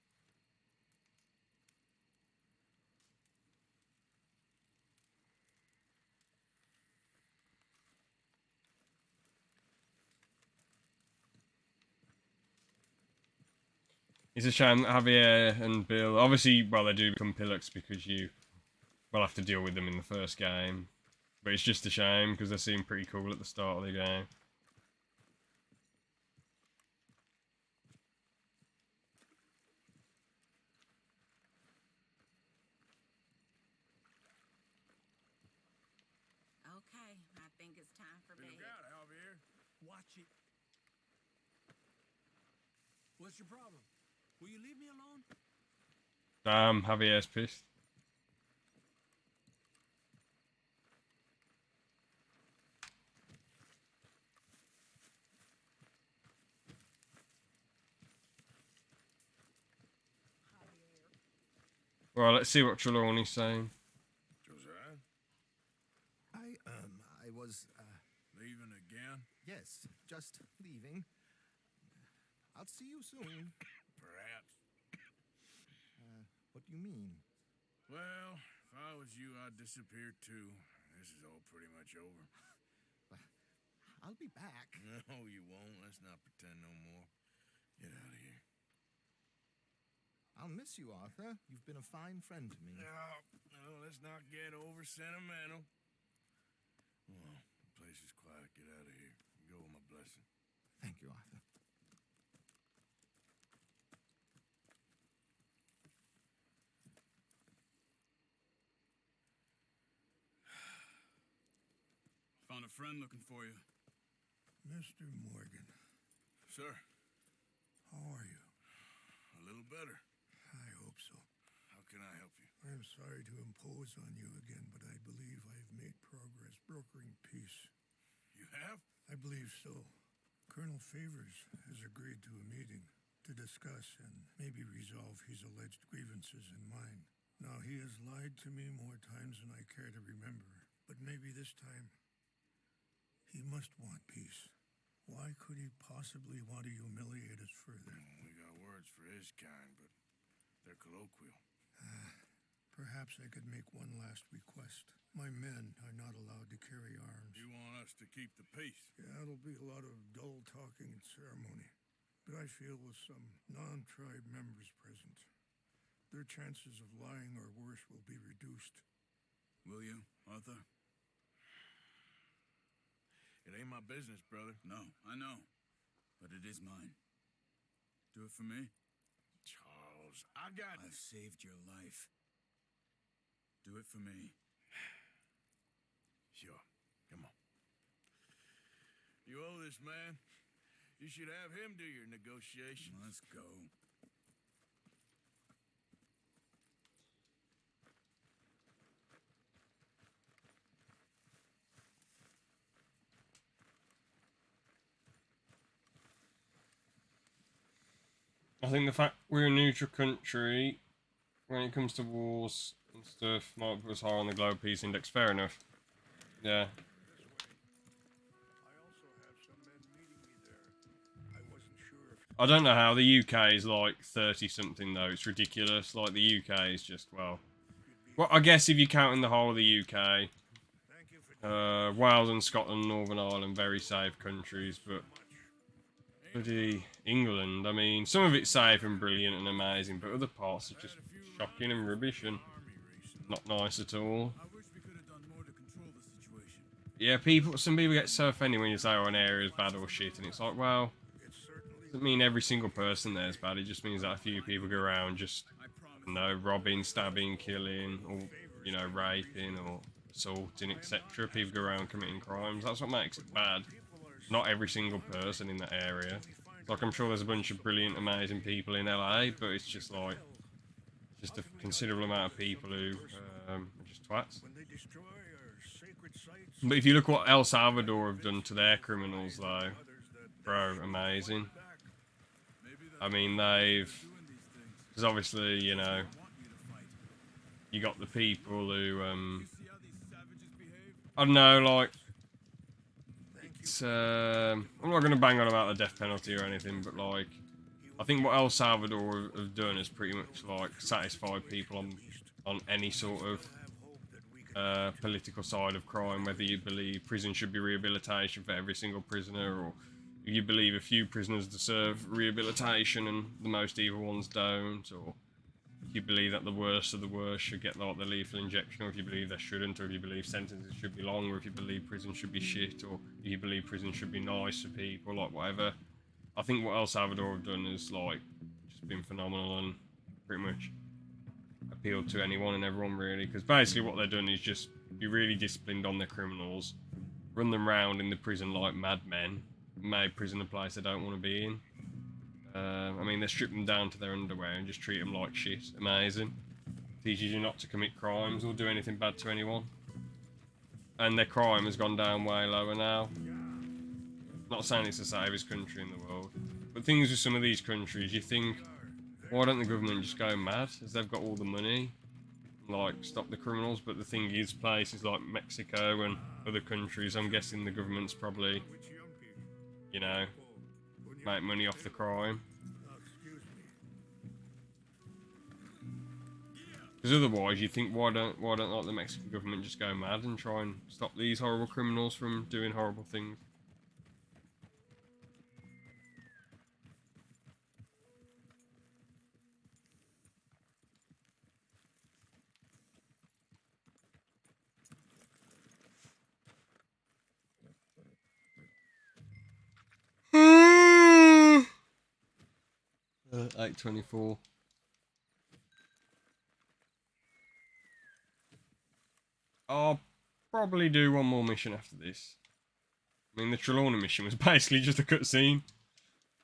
It's a shame that Javier and Bill, obviously, well, they do become pillocks because you will have to deal with them in the first game. But it's just a shame because they seem pretty cool at the start of the game. Okay, I think it's time for Look bed. out, Javier. Watch it. What's your problem? Will you leave me alone? Damn, Javier's pissed. Well, let's see what Trelawney's saying. Josiah? I was, Leaving again? yes, just leaving. I'll see you soon. Perhaps. What do you mean? Well, if I was you, I'd disappear too. This is all pretty much over. I'll be back. No, you won't. Let's not pretend no more. Get out of here. I'll miss you, Arthur. You've been a fine friend to me. No, let's not get over sentimental. Well, the place is quiet. Get out of here. Go with my blessing. Thank you, Arthur. Found a friend looking for you. Mr. Morgan. Sir. How are you? A little better. I hope so. How can I help you? I am sorry to impose on you again, but I believe I have made progress brokering peace. You have? I believe so. Colonel Favors has agreed to a meeting to discuss and maybe resolve his alleged grievances and mine. Now, he has lied to me more times than I care to remember, but maybe this time he must want peace. Why could he possibly want to humiliate us further? We got words for his kind, but they're colloquial. Perhaps I could make one last request. My men are not allowed to carry arms. You want us to keep the peace? Yeah, it'll be a lot of dull talking and ceremony. But I feel with some non-tribe members present, their chances of lying or worse will be reduced. Will you, Arthur? It ain't my business, brother. No, I know. But it is mine. Do it for me? Charles, I got... I've saved your life. Do it for me. Sure. Come on. You owe this man. You should have him do your negotiations. Let's go. I think the fact we're a neutral country when it comes to wars and stuff might put us higher on the Global Peace Index. Fair enough. Yeah. I also have some men meeting me there. I wasn't sure if I don't know how the UK is like 30 something though. It's ridiculous. Like the UK is just well, I guess if you're counting the whole of the UK, thank you for Wales and Scotland, Northern Ireland, very safe countries, but bloody England, I mean, some of it's safe and brilliant and amazing, but other parts are just shocking and rubbish and not nice at all. I wish we could have done more to control the situation. Yeah, some people get so offended when you say, oh, an area is bad or shit, and it's like, well, doesn't mean every single person there is bad, it just means that a few people go around just, robbing, stabbing, killing, or, raping, or assaulting, etc. People go around committing crimes, that's what makes it bad. Not every single person in that area. Like, I'm sure there's a bunch of brilliant, amazing people in LA, but it's just like, just a considerable amount of people who are just twats. when they destroy our sacred sites. But if you look what El Salvador have done to their criminals, though, bro, amazing. I mean, because obviously, you got the people who, I don't know, like, I'm not going to bang on about the death penalty or anything, but, like, I think what El Salvador have done is pretty much, like, satisfied people on any sort of political side of crime, whether you believe prison should be rehabilitation for every single prisoner, or you believe a few prisoners deserve rehabilitation and the most evil ones don't, or if you believe that the worst of the worst should get like the lethal injection, or if you believe they shouldn't, or if you believe sentences should be long, or if you believe prison should be shit, or if you believe prison should be nice for people, like whatever. I think what El Salvador have done is like just been phenomenal and pretty much appealed to anyone and everyone really, because basically what they're doing is just be really disciplined on their criminals, run them round in the prison like madmen, made prison a place they don't want to be in. I mean, they strip them down to their underwear and just treat them like shit. Amazing. Teaches you not to commit crimes or do anything bad to anyone. And their crime has gone down way lower now. Not saying it's the safest country in the world, but things with some of these countries, you think, why don't the government just go mad, as they've got all the money, like, stop the criminals? But the thing is, places like Mexico and other countries, I'm guessing the government's probably, make money off the crime. Because otherwise, you think, why don't like the Mexican government just go mad and try and stop these horrible criminals from doing horrible things? Uh, 8:24. I'll probably do one more mission after this. I mean, the Trelawney mission was basically just a cutscene.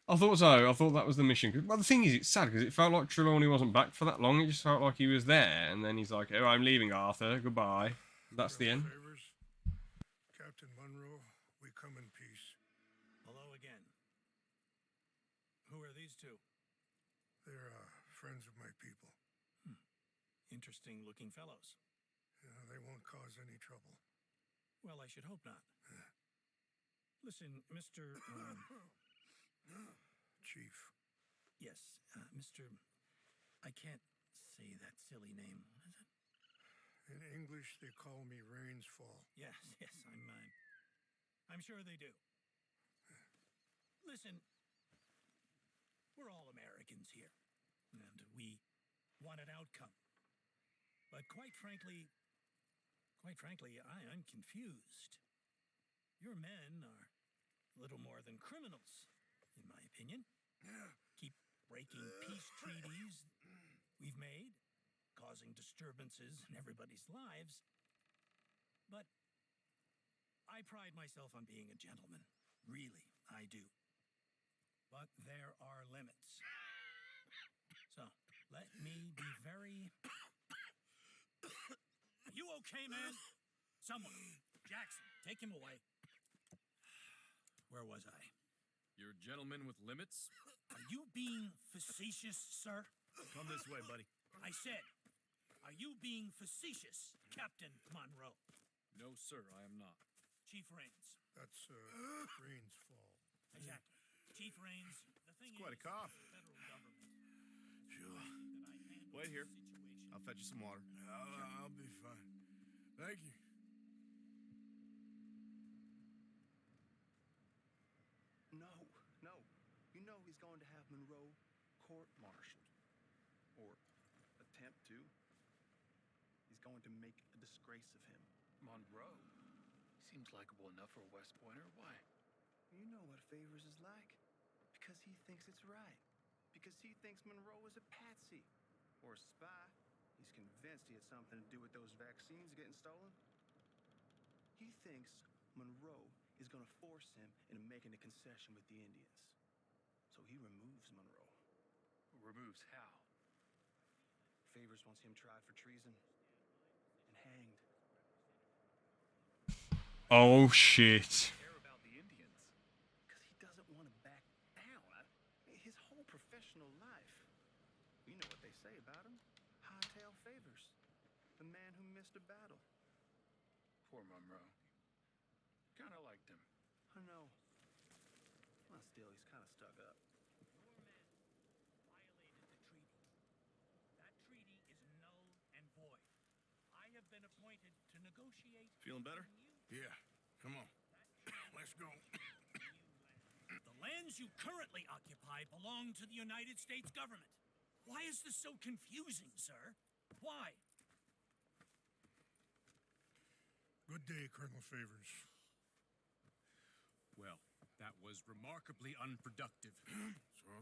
I thought so. I thought that was the mission. Well, the thing is, it's sad because it felt like Trelawney wasn't back for that long. It just felt like he was there, and then he's like, "Oh, I'm leaving, Arthur. Goodbye." That's the end. Favors? Captain Munro, we come in peace. Hello again. Who are these two? They're friends of my people. Interesting looking fellows. Yeah, they won't cause any trouble. Well, I should hope not. Listen, Mr. Chief. Yes, Mr. I can't say that silly name. What is it? In English, they call me Rainsfall. Yes, I'm sure they do. Listen, we're all Americans here, and we want an outcome. But quite frankly, I'm confused. Your men are little more than criminals, in my opinion. Keep breaking peace treaties we've made, causing disturbances in everybody's lives. But I pride myself on being a gentleman. Really, I do. But there are limits. So, let me be very... You okay, man? Someone. Jackson, take him away. Where was I? You're a gentleman with limits? Are you being facetious, sir? Come this way, buddy. I said, are you being facetious, Captain Monroe? No, sir, I am not. Chief Rains. That's Rain's fault. Exactly. Chief Rains, the thing Quite a is, cough. the federal government. Sure. That I handle Wait here. this situation. I'll fetch you some water. I'll be fine. Thank you. No. You know he's going to have Monroe court-martialed. Or attempt to. He's going to make a disgrace of him. Monroe? Seems likable enough for a West Pointer. Why? You know what Favors is like. Because he thinks it's right. Because he thinks Monroe is a patsy. Or a spy. He's convinced he had something to do with those vaccines getting stolen. He thinks Monroe is going to force him into making a concession with the Indians. So he removes Monroe. Removes how? Favors wants him tried for treason and hanged. Oh shit. Care about the Indians. Because he doesn't want to back down. His whole professional life. You know what they say about him. Hightail Favors. The man who missed a battle. Poor Monroe. Kinda liked him. I know. Well, still, he's kind of stuck up. Your men violated the treaty. That treaty is null and void. I have been appointed to negotiate. Feeling better? Yeah, come on. Let's go. The lands you currently occupy belong to the United States government. Why is this so confusing, sir? Why? Good day, Colonel Favors. Well, that was remarkably unproductive.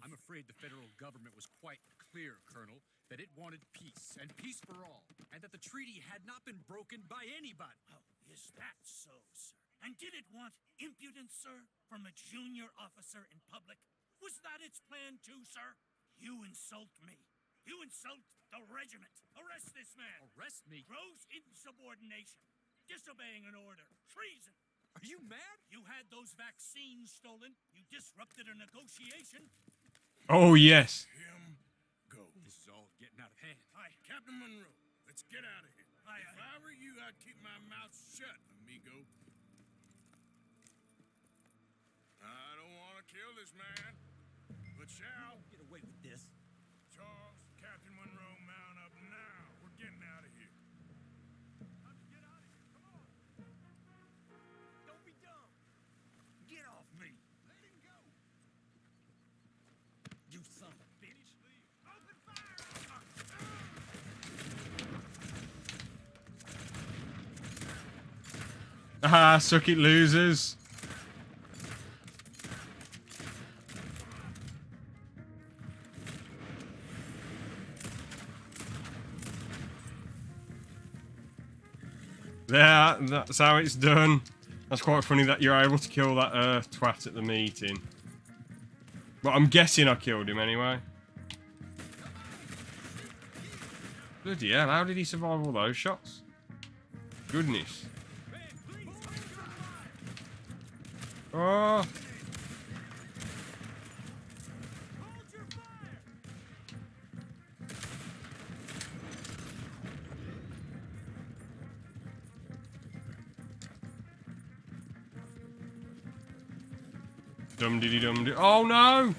I'm afraid the federal government was quite clear, Colonel, that it wanted peace, and peace for all, and that the treaty had not been broken by anybody. Oh, is that so, sir? And did it want impudence, sir, from a junior officer in public? Was that its plan too, sir? You insult me. You insult the regiment. Arrest this man. Arrest me? Gross insubordination. Disobeying an order. Treason. Are you mad? You had those vaccines stolen. You disrupted a negotiation. Oh yes. Him go. This is all getting out of hand. Captain Monroe, let's get out of here. If I were you, I'd keep my mouth shut, amigo. I don't want to kill this man, but shall. Get away with this. Charles, Captain Monroe, mount up now. We're getting out of here. Get out of here. Come on. Don't be dumb. Get off me. Let him go. You son of a bitch. Open fire! Ah, suck it, losers. Yeah, that's how it's done. That's quite funny that you're able to kill that twat at the meeting. But I'm guessing I killed him anyway. Bloody hell, how did he survive all those shots? Goodness. Oh. Dum diddy dum diddy. Oh no!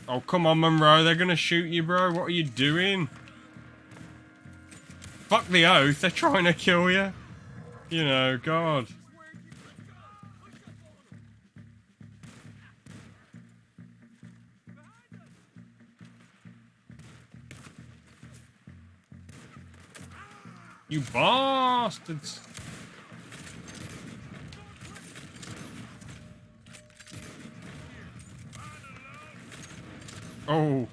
Oh, come on, Monroe. They're gonna shoot you, bro. What are you doing? Fuck the oath. They're trying to kill you. You know, God. You bastards. Oh.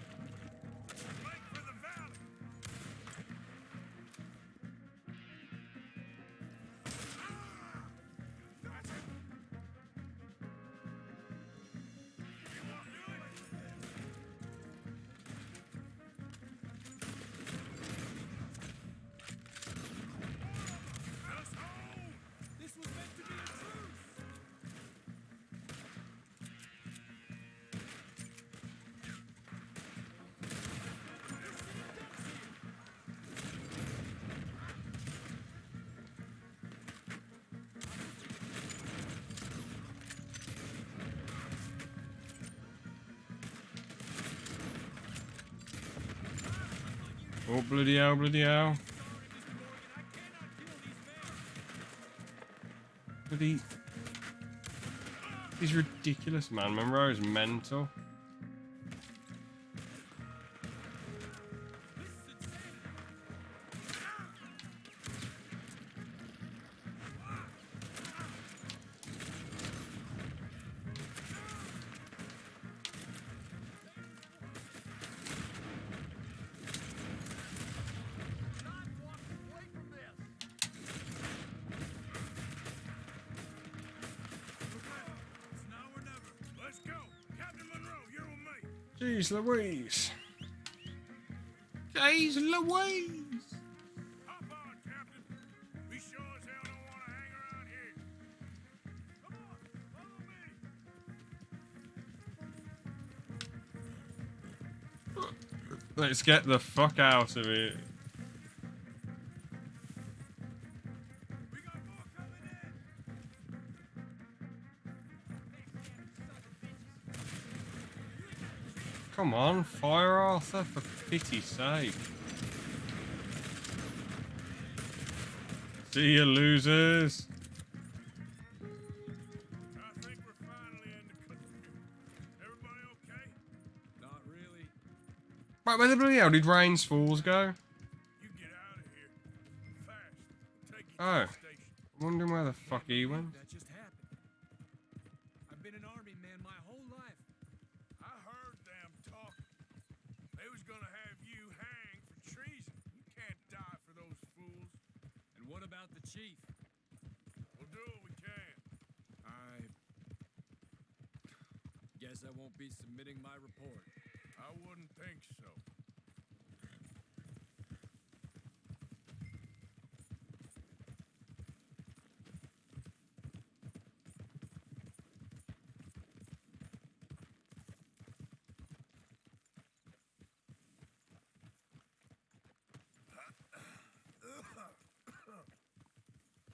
Oh, bloody hell, bloody hell. Bloody... He's ridiculous, man. Monroe's mental. Let's go. Captain Monroe, you're with me. Jeez Louise. Jeez Louise. Hop on, Captain. We sure as hell don't want to hang around here. Come on, follow me. Let's get the fuck out of here. We got more coming in. Come on, fire Arthur, for pity's sake. See you, losers. I think we're finally in the country. Everybody okay? Not really. Right, where the bloody hell did Rains Falls go? You get out of here. Fast. Take you Oh. to the station. I'm wondering where the fuck he went. That just happened. I've been an army man my whole life. I heard them talking. They was gonna have you hanged for treason. You can't die for those fools. And what about the chief? We'll do what we can. I guess I won't be submitting my report. I wouldn't think so.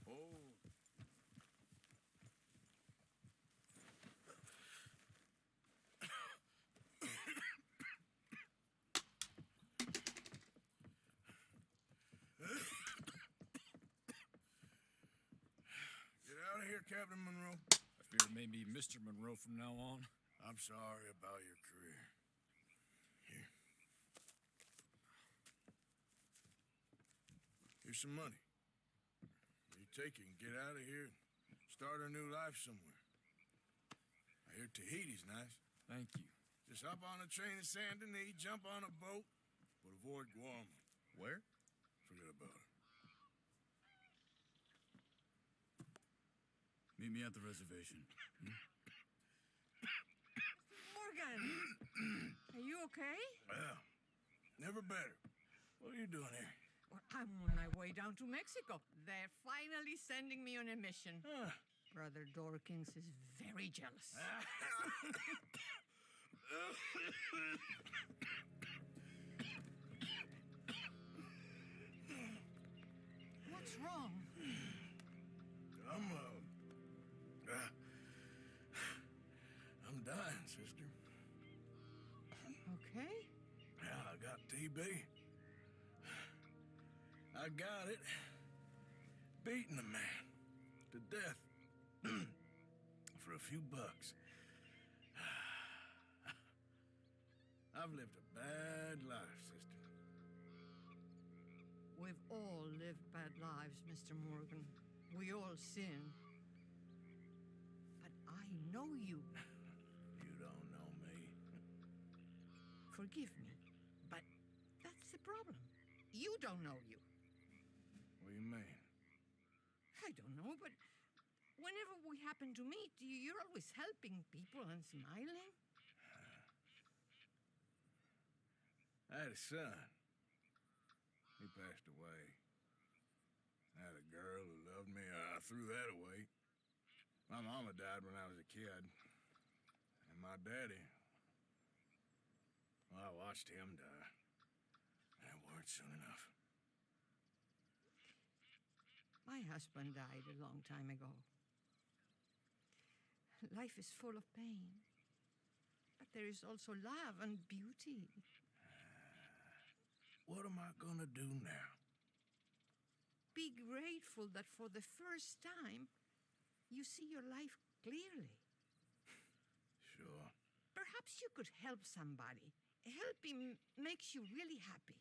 Oh. Get out of here, Captain Monroe. I fear it may be Mr. Monroe from now on. I'm sorry about your career. Here. Here's some money. You take it and get out of here and start a new life somewhere. I hear Tahiti's nice. Thank you. Just hop on a train to Saint Denis, jump on a boat, but avoid Guam. Where? Forget about it. Meet me at the reservation. Morgan, are you okay? Well, never better. What are you doing here? Well, I'm on my way down to Mexico. They're finally sending me on a mission. Brother Dorkins is very jealous. What's wrong? I'm dying, sister. Okay. Yeah, I got TB. I got it. Beating a man to death for a few bucks. I've lived a bad life, sister. We've all lived bad lives, Mr. Morgan. We all sin. But I know you. You don't know me. Forgive me, but that's the problem. You don't know you. What do you mean? I don't know, but whenever we happen to meet, you're always helping people and smiling. I had a son. He passed away. I had a girl who loved me. I threw that away. My mama died when I was a kid. And my daddy, well, I watched him die. And it weren't soon enough. My husband died a long time ago. Life is full of pain. But there is also love and beauty. What am I gonna do now? Be grateful that for the first time, you see your life clearly. Sure. Perhaps you could help somebody. Helping makes you really happy.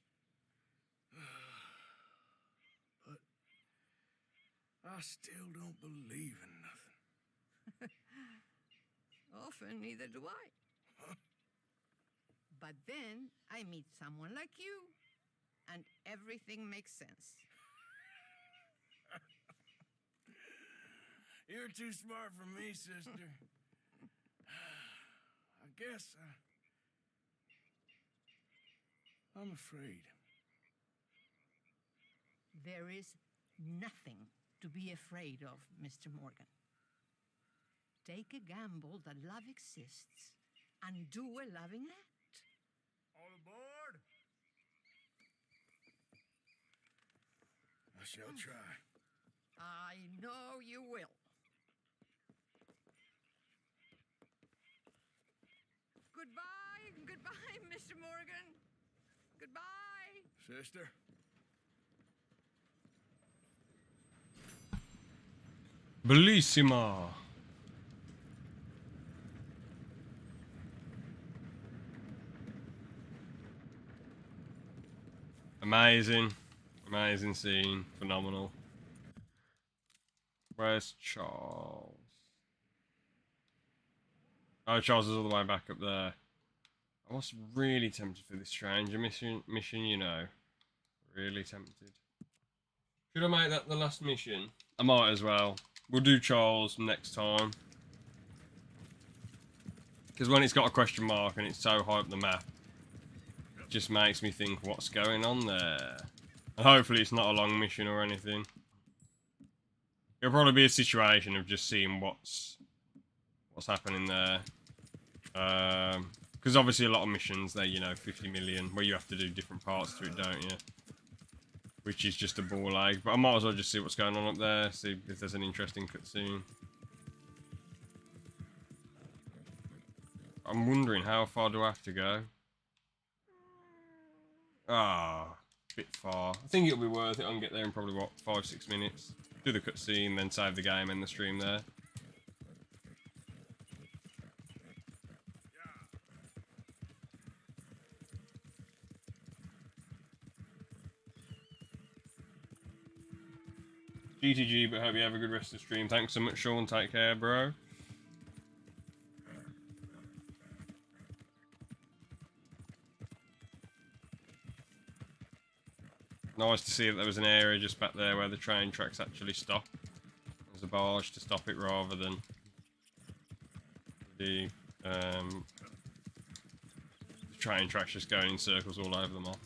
But I still don't believe in nothing. Often, neither do I. But then I meet someone like you, and everything makes sense. You're too smart for me, sister. I guess I'm afraid. There is nothing to be afraid of, Mr. Morgan. Take a gamble that love exists and do a loving act. All aboard? I shall try. I know you will. Goodbye, Mr. Morgan. Goodbye. Sister? Bellissima. Amazing. Amazing scene. Phenomenal. Where's Charles? Oh, Charles is all the way back up there. I was really tempted for this stranger mission, you know. Really tempted. Should I make that the last mission? I might as well. We'll do Charles next time. Because when it's got a question mark and it's so high up the map, it just makes me think what's going on there. And hopefully it's not a long mission or anything. It'll probably be a situation of just seeing what's happening there. Because obviously a lot of missions, they're, you know, 50 million, where you have to do different parts to it, don't you? Which is just a ball ache. But I might as well just see what's going on up there, see if there's an interesting cutscene. I'm wondering, how far do I have to go? Ah, bit far. I think it'll be worth it. I can get there in probably, what, 5-6 minutes. Do the cutscene, then save the game and the stream there. GTG, but hope you have a good rest of the stream. Thanks so much, Sean. Take care, bro. Nice to see that there was an area just back there where the train tracks actually stop. There's a barge to stop it rather than the train tracks just going in circles all over the map.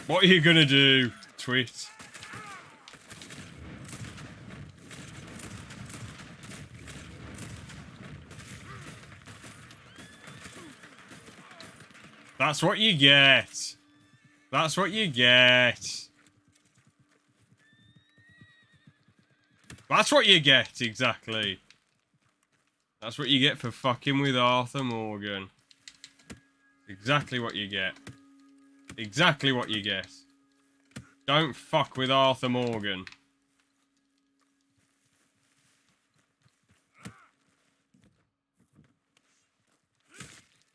What are you gonna do, Twit? That's what you get. That's what you get. That's what you get, exactly. That's what you get for fucking with Arthur Morgan. Exactly what you get. Exactly what you get. Don't fuck with Arthur Morgan.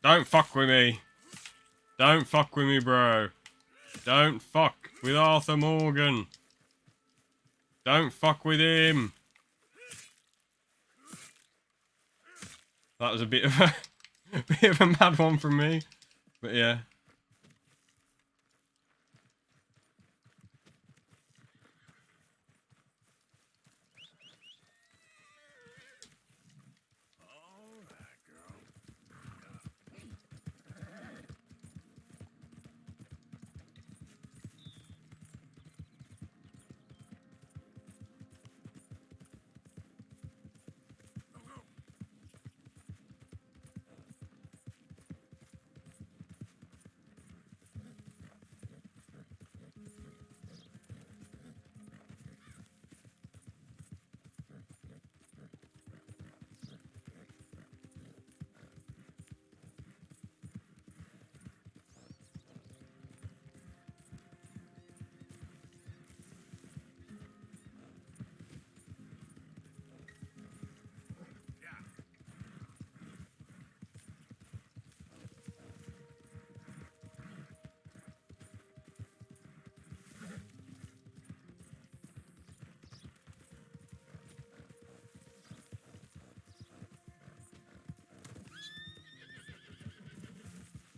Don't fuck with me. Don't fuck with me, bro. Don't fuck with Arthur Morgan. Don't fuck with him. That was a bit of a bit of a mad one from me. But yeah.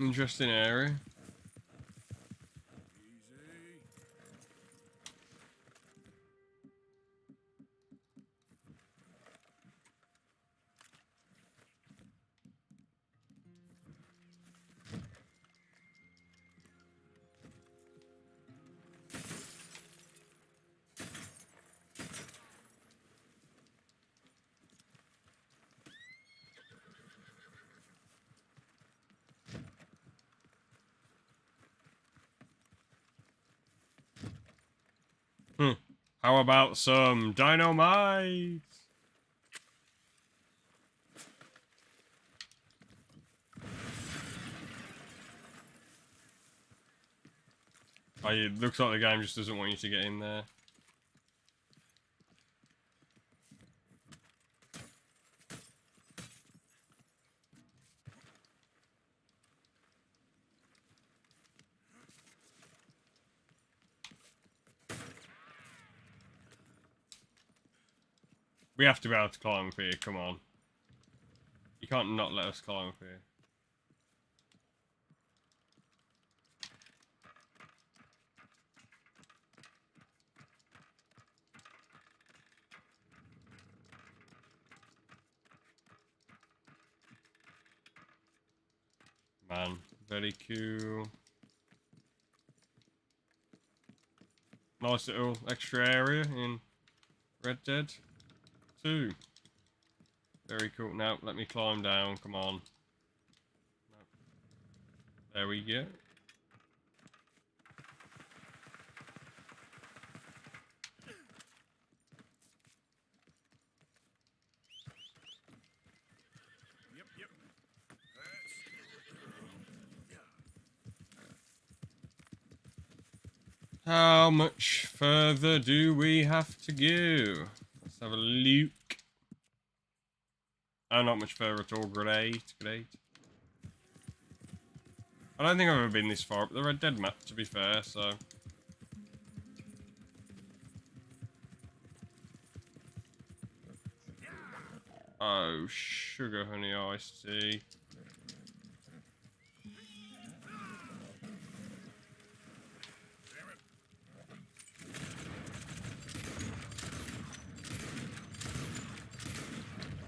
Interesting area. How about some dynamite? Oh, it looks like the game just doesn't want you to get in there. We have to be able to climb up here, come on. You can't not let us climb up here. Man, very cool. Nice little extra area in Red Dead 2. Very cool. Now, let me climb down, come on. There we go. How much further do we have to go? Let's have a look. Oh, not much further at all. Great, great. I don't think I've ever been this far up the Red Dead map, to be fair, so... Oh, sugar honey iced tea.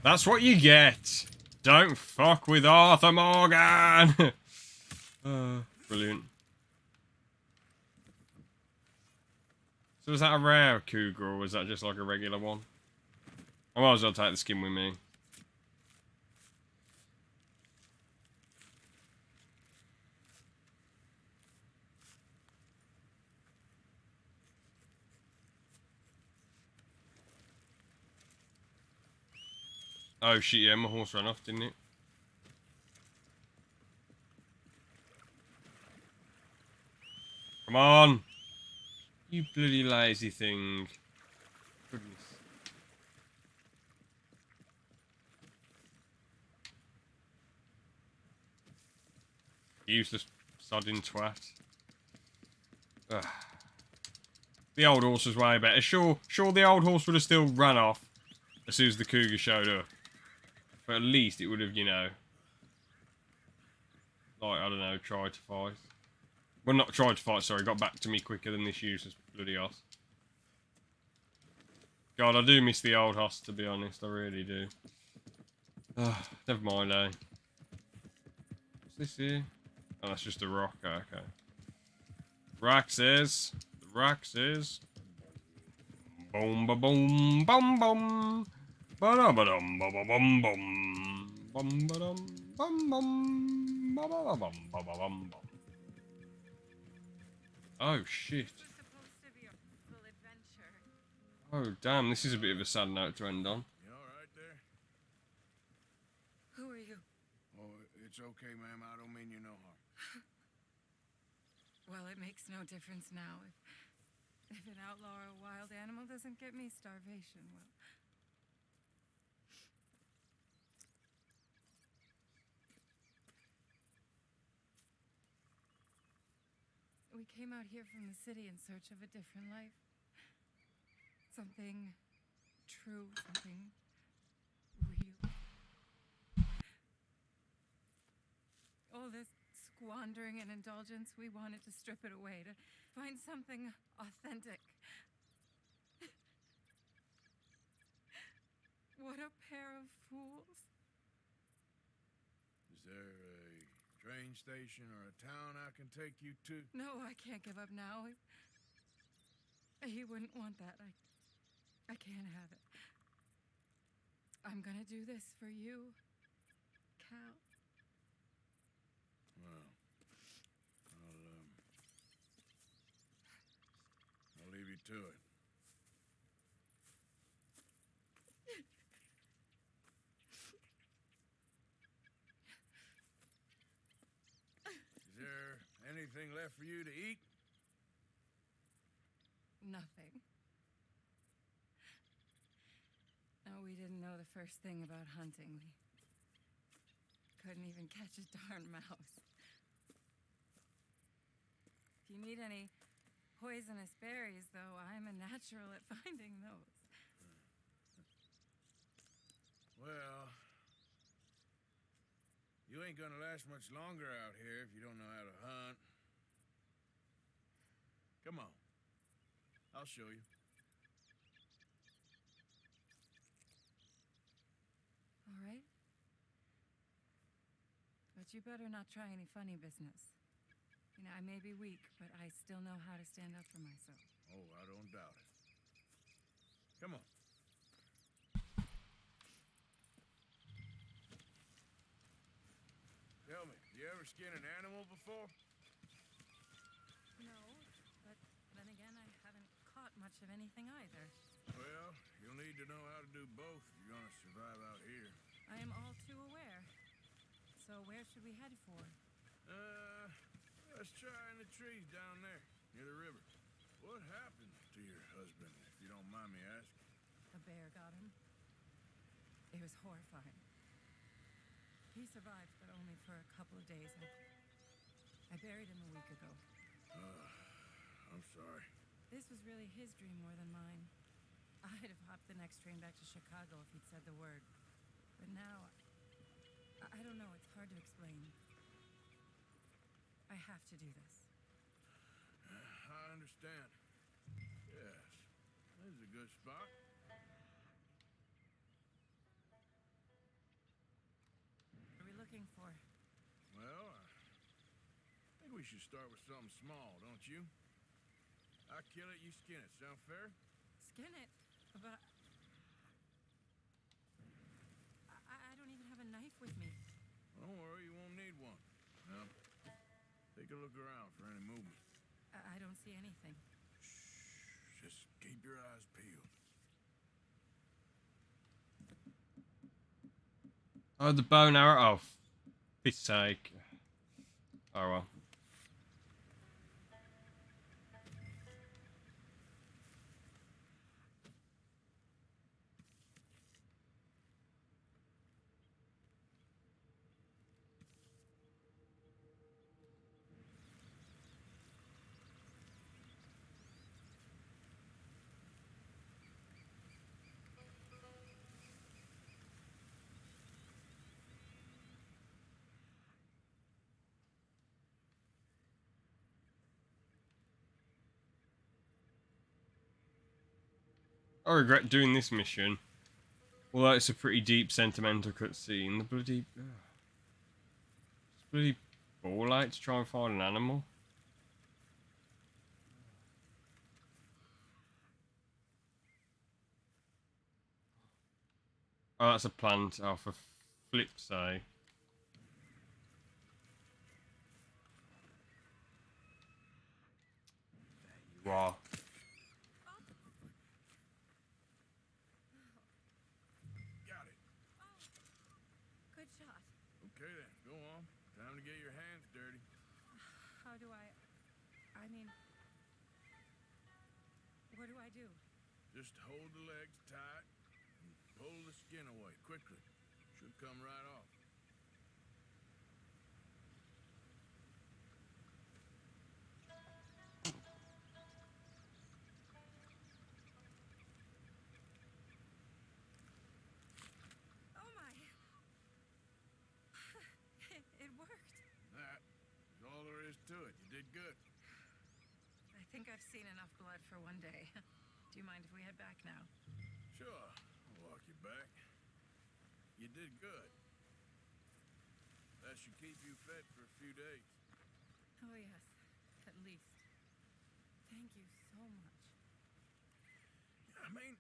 That's what you get. Don't fuck with Arthur Morgan. Brilliant. So was that a rare cougar or was that just like a regular one? I might as well take the skin with me. Oh shit, yeah, my horse ran off, didn't it? Come on! You bloody lazy thing. Goodness. Useless sodding twat. Ugh. The old horse was way better. Sure the old horse would have still run off as soon as the cougar showed up. But at least it would have, you know, like, I don't know, tried to fight. Well, not tried to fight, sorry, got back to me quicker than this useless bloody horse. God, I do miss the old horse, to be honest, I really do. Never mind, eh? What's this here? Oh, that's just a rock, okay. Raxes. The Raxes. Boom, ba boom, bum bum. Ba da ba dum, ba ba bum bum. Bum ba dum, bum bum. Ba ba ba bum, ba ba bum bum. Oh, shit. Oh, damn, this is a bit of a sad note to end on. You all right there? Who are you? Oh, it's okay, ma'am. I don't mean you no harm. Well, it makes no difference now. If an outlaw or a wild animal doesn't get me starvation, well... We came out here from the city in search of a different life. Something true, something real. All this squandering and indulgence, we wanted to strip it away, to find something authentic. What a pair of fools. Is there a train station or a town I can take you to? No, I can't give up now. He wouldn't want that. I can't have it. I'm gonna do this for you, Cal. Well, I'll leave you to it. Is there anything left for you to eat? Nothing. No, we didn't know the first thing about hunting. We couldn't even catch a darn mouse. If you need any poisonous berries, though, I'm a natural at finding those. Well, you ain't gonna last much longer out here if you don't know how to hunt. Come on. I'll show you. All right. But you better not try any funny business. You know, I may be weak, but I still know how to stand up for myself. Oh, I don't doubt it. Come on. Tell me, you ever skin an animal before? No, but then again, I haven't caught much of anything either. Well, you'll need to know how to do both if you're gonna survive out here. I am all too aware. So where should we head for? Let's try in the trees down there, near the river. What happened to your husband, if you don't mind me asking? A bear got him. It was horrifying. He survived, but only for a couple of days. I buried him a week ago. I'm sorry. This was really his dream more than mine. I'd have hopped the next train back to Chicago if he'd said the word. But now, I don't know, it's hard to explain. I have to do this. I understand. Yes, this is a good spot. What are we looking for? Well, I think we should start with something small, don't you? I kill it, you skin it. Sound fair? Skin it? But I don't even have a knife with me. Don't worry, you won't need one. Now, take a look around for any movement. I don't see anything. Shh, just keep your eyes peeled. Oh, the bow and arrow. Oh, for piss sake. Oh well. I regret doing this mission. Although it's a pretty deep, sentimental cutscene. The bloody ball light to try and find an animal. Oh, that's a plant. Oh, for flip's sake. There you are. Got it. Good shot. Okay then, go on. Time to get your hands dirty. How do I mean, what do I do? Just hold the legs tight and pull the skin away quickly. Should come right off. Oh my! It worked. That is all there is to it. You did good. I think I've seen enough blood for one day. Do you mind if we head back now? Sure, I'll walk you back. You did good. That should keep you fed for a few days. Oh yes, at least. Thank you so much. I mean,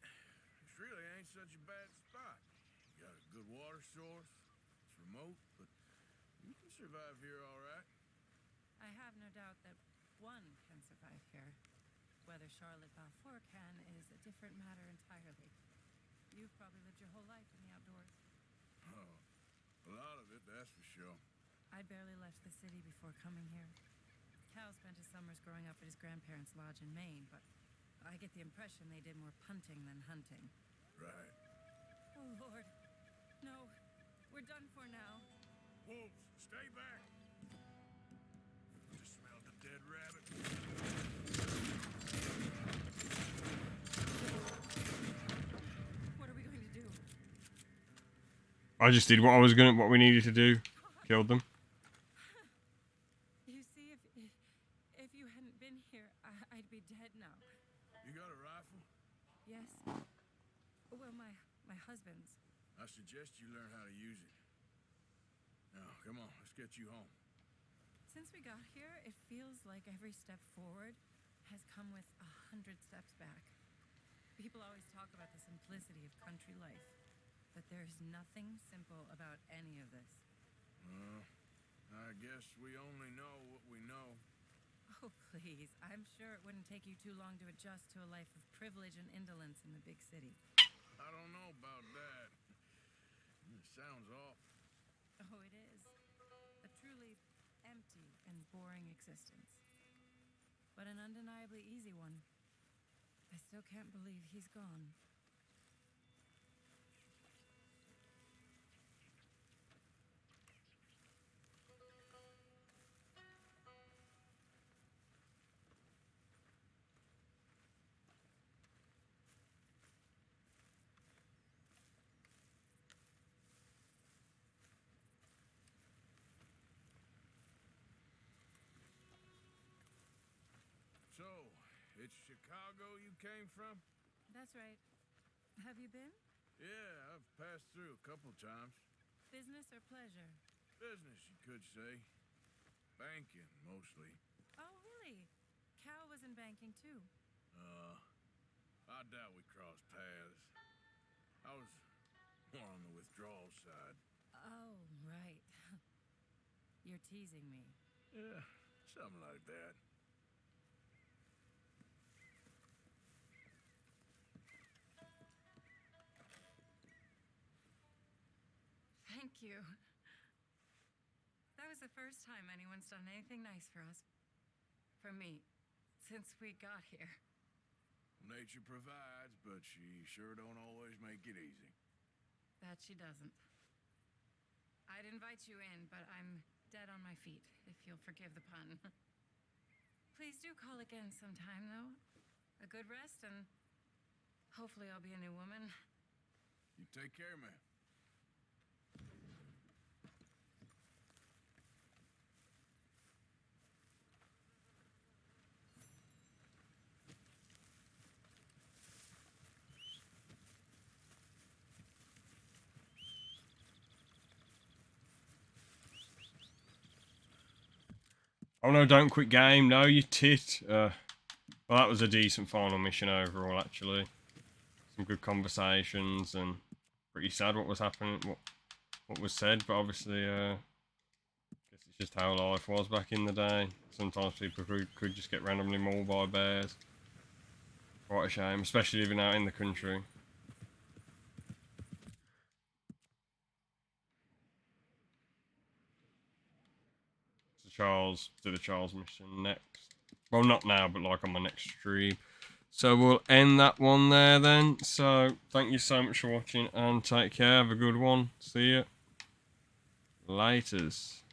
this really ain't such a bad spot. You got a good water source. It's remote, but you can survive here all right. I have no doubt that one can survive here. Whether Charlotte Balfour can is a different matter entirely. You've probably lived your whole life in the outdoors. Oh, a lot of it, that's for sure. I barely left the city before coming here. Cal spent his summers growing up at his grandparents' lodge in Maine, but I get the impression they did more punting than hunting. Right. Oh, Lord. No, we're done for now. Wolves, stay back. Just smelled a dead rabbit. What are we going to do? I just did what we needed to do. Killed them. You see, if you hadn't been here, I'd be dead now. You got a rifle? Yes. Well, my husband's. I suggest you learn how to use it. Now, come on, let's get you home. Since we got here, it feels like every step forward has come with 100 steps back. People always talk about the simplicity of country life, but there's nothing simple about any of this. Well, I guess we only know what we know. Oh, please. I'm sure it wouldn't take you too long to adjust to a life of privilege and indolence in the big city. I don't know about that. It sounds awful. Oh, it is. A truly empty and boring existence. But an undeniably easy one. I still can't believe he's gone. So, it's Chicago you came from? That's right. Have you been? Yeah, I've passed through a couple times. Business or pleasure? Business, you could say. Banking, mostly. Oh, really? Cal was in banking, too. I doubt we crossed paths. I was more on the withdrawal side. Oh, right. You're teasing me. Yeah, something like that. Thank you. That was the first time anyone's done anything nice for us. For me. Since we got here. Nature provides, but she sure don't always make it easy. That she doesn't. I'd invite you in, but I'm dead on my feet, if you'll forgive the pun. Please do call again sometime, though. A good rest, and hopefully I'll be a new woman. You take care, man. Oh no, don't quit game. No, you tit. Well, that was a decent final mission overall, actually. Some good conversations and pretty sad what was happening, what was said, but obviously, I guess it's just how life was back in the day. Sometimes people could just get randomly mauled by bears. Quite a shame, especially living out in the country. Do the Charles mission next. Well, not now, but like on my next stream. So we'll end that one there then. So thank you so much for watching and take care. Have a good one. See ya. Laters.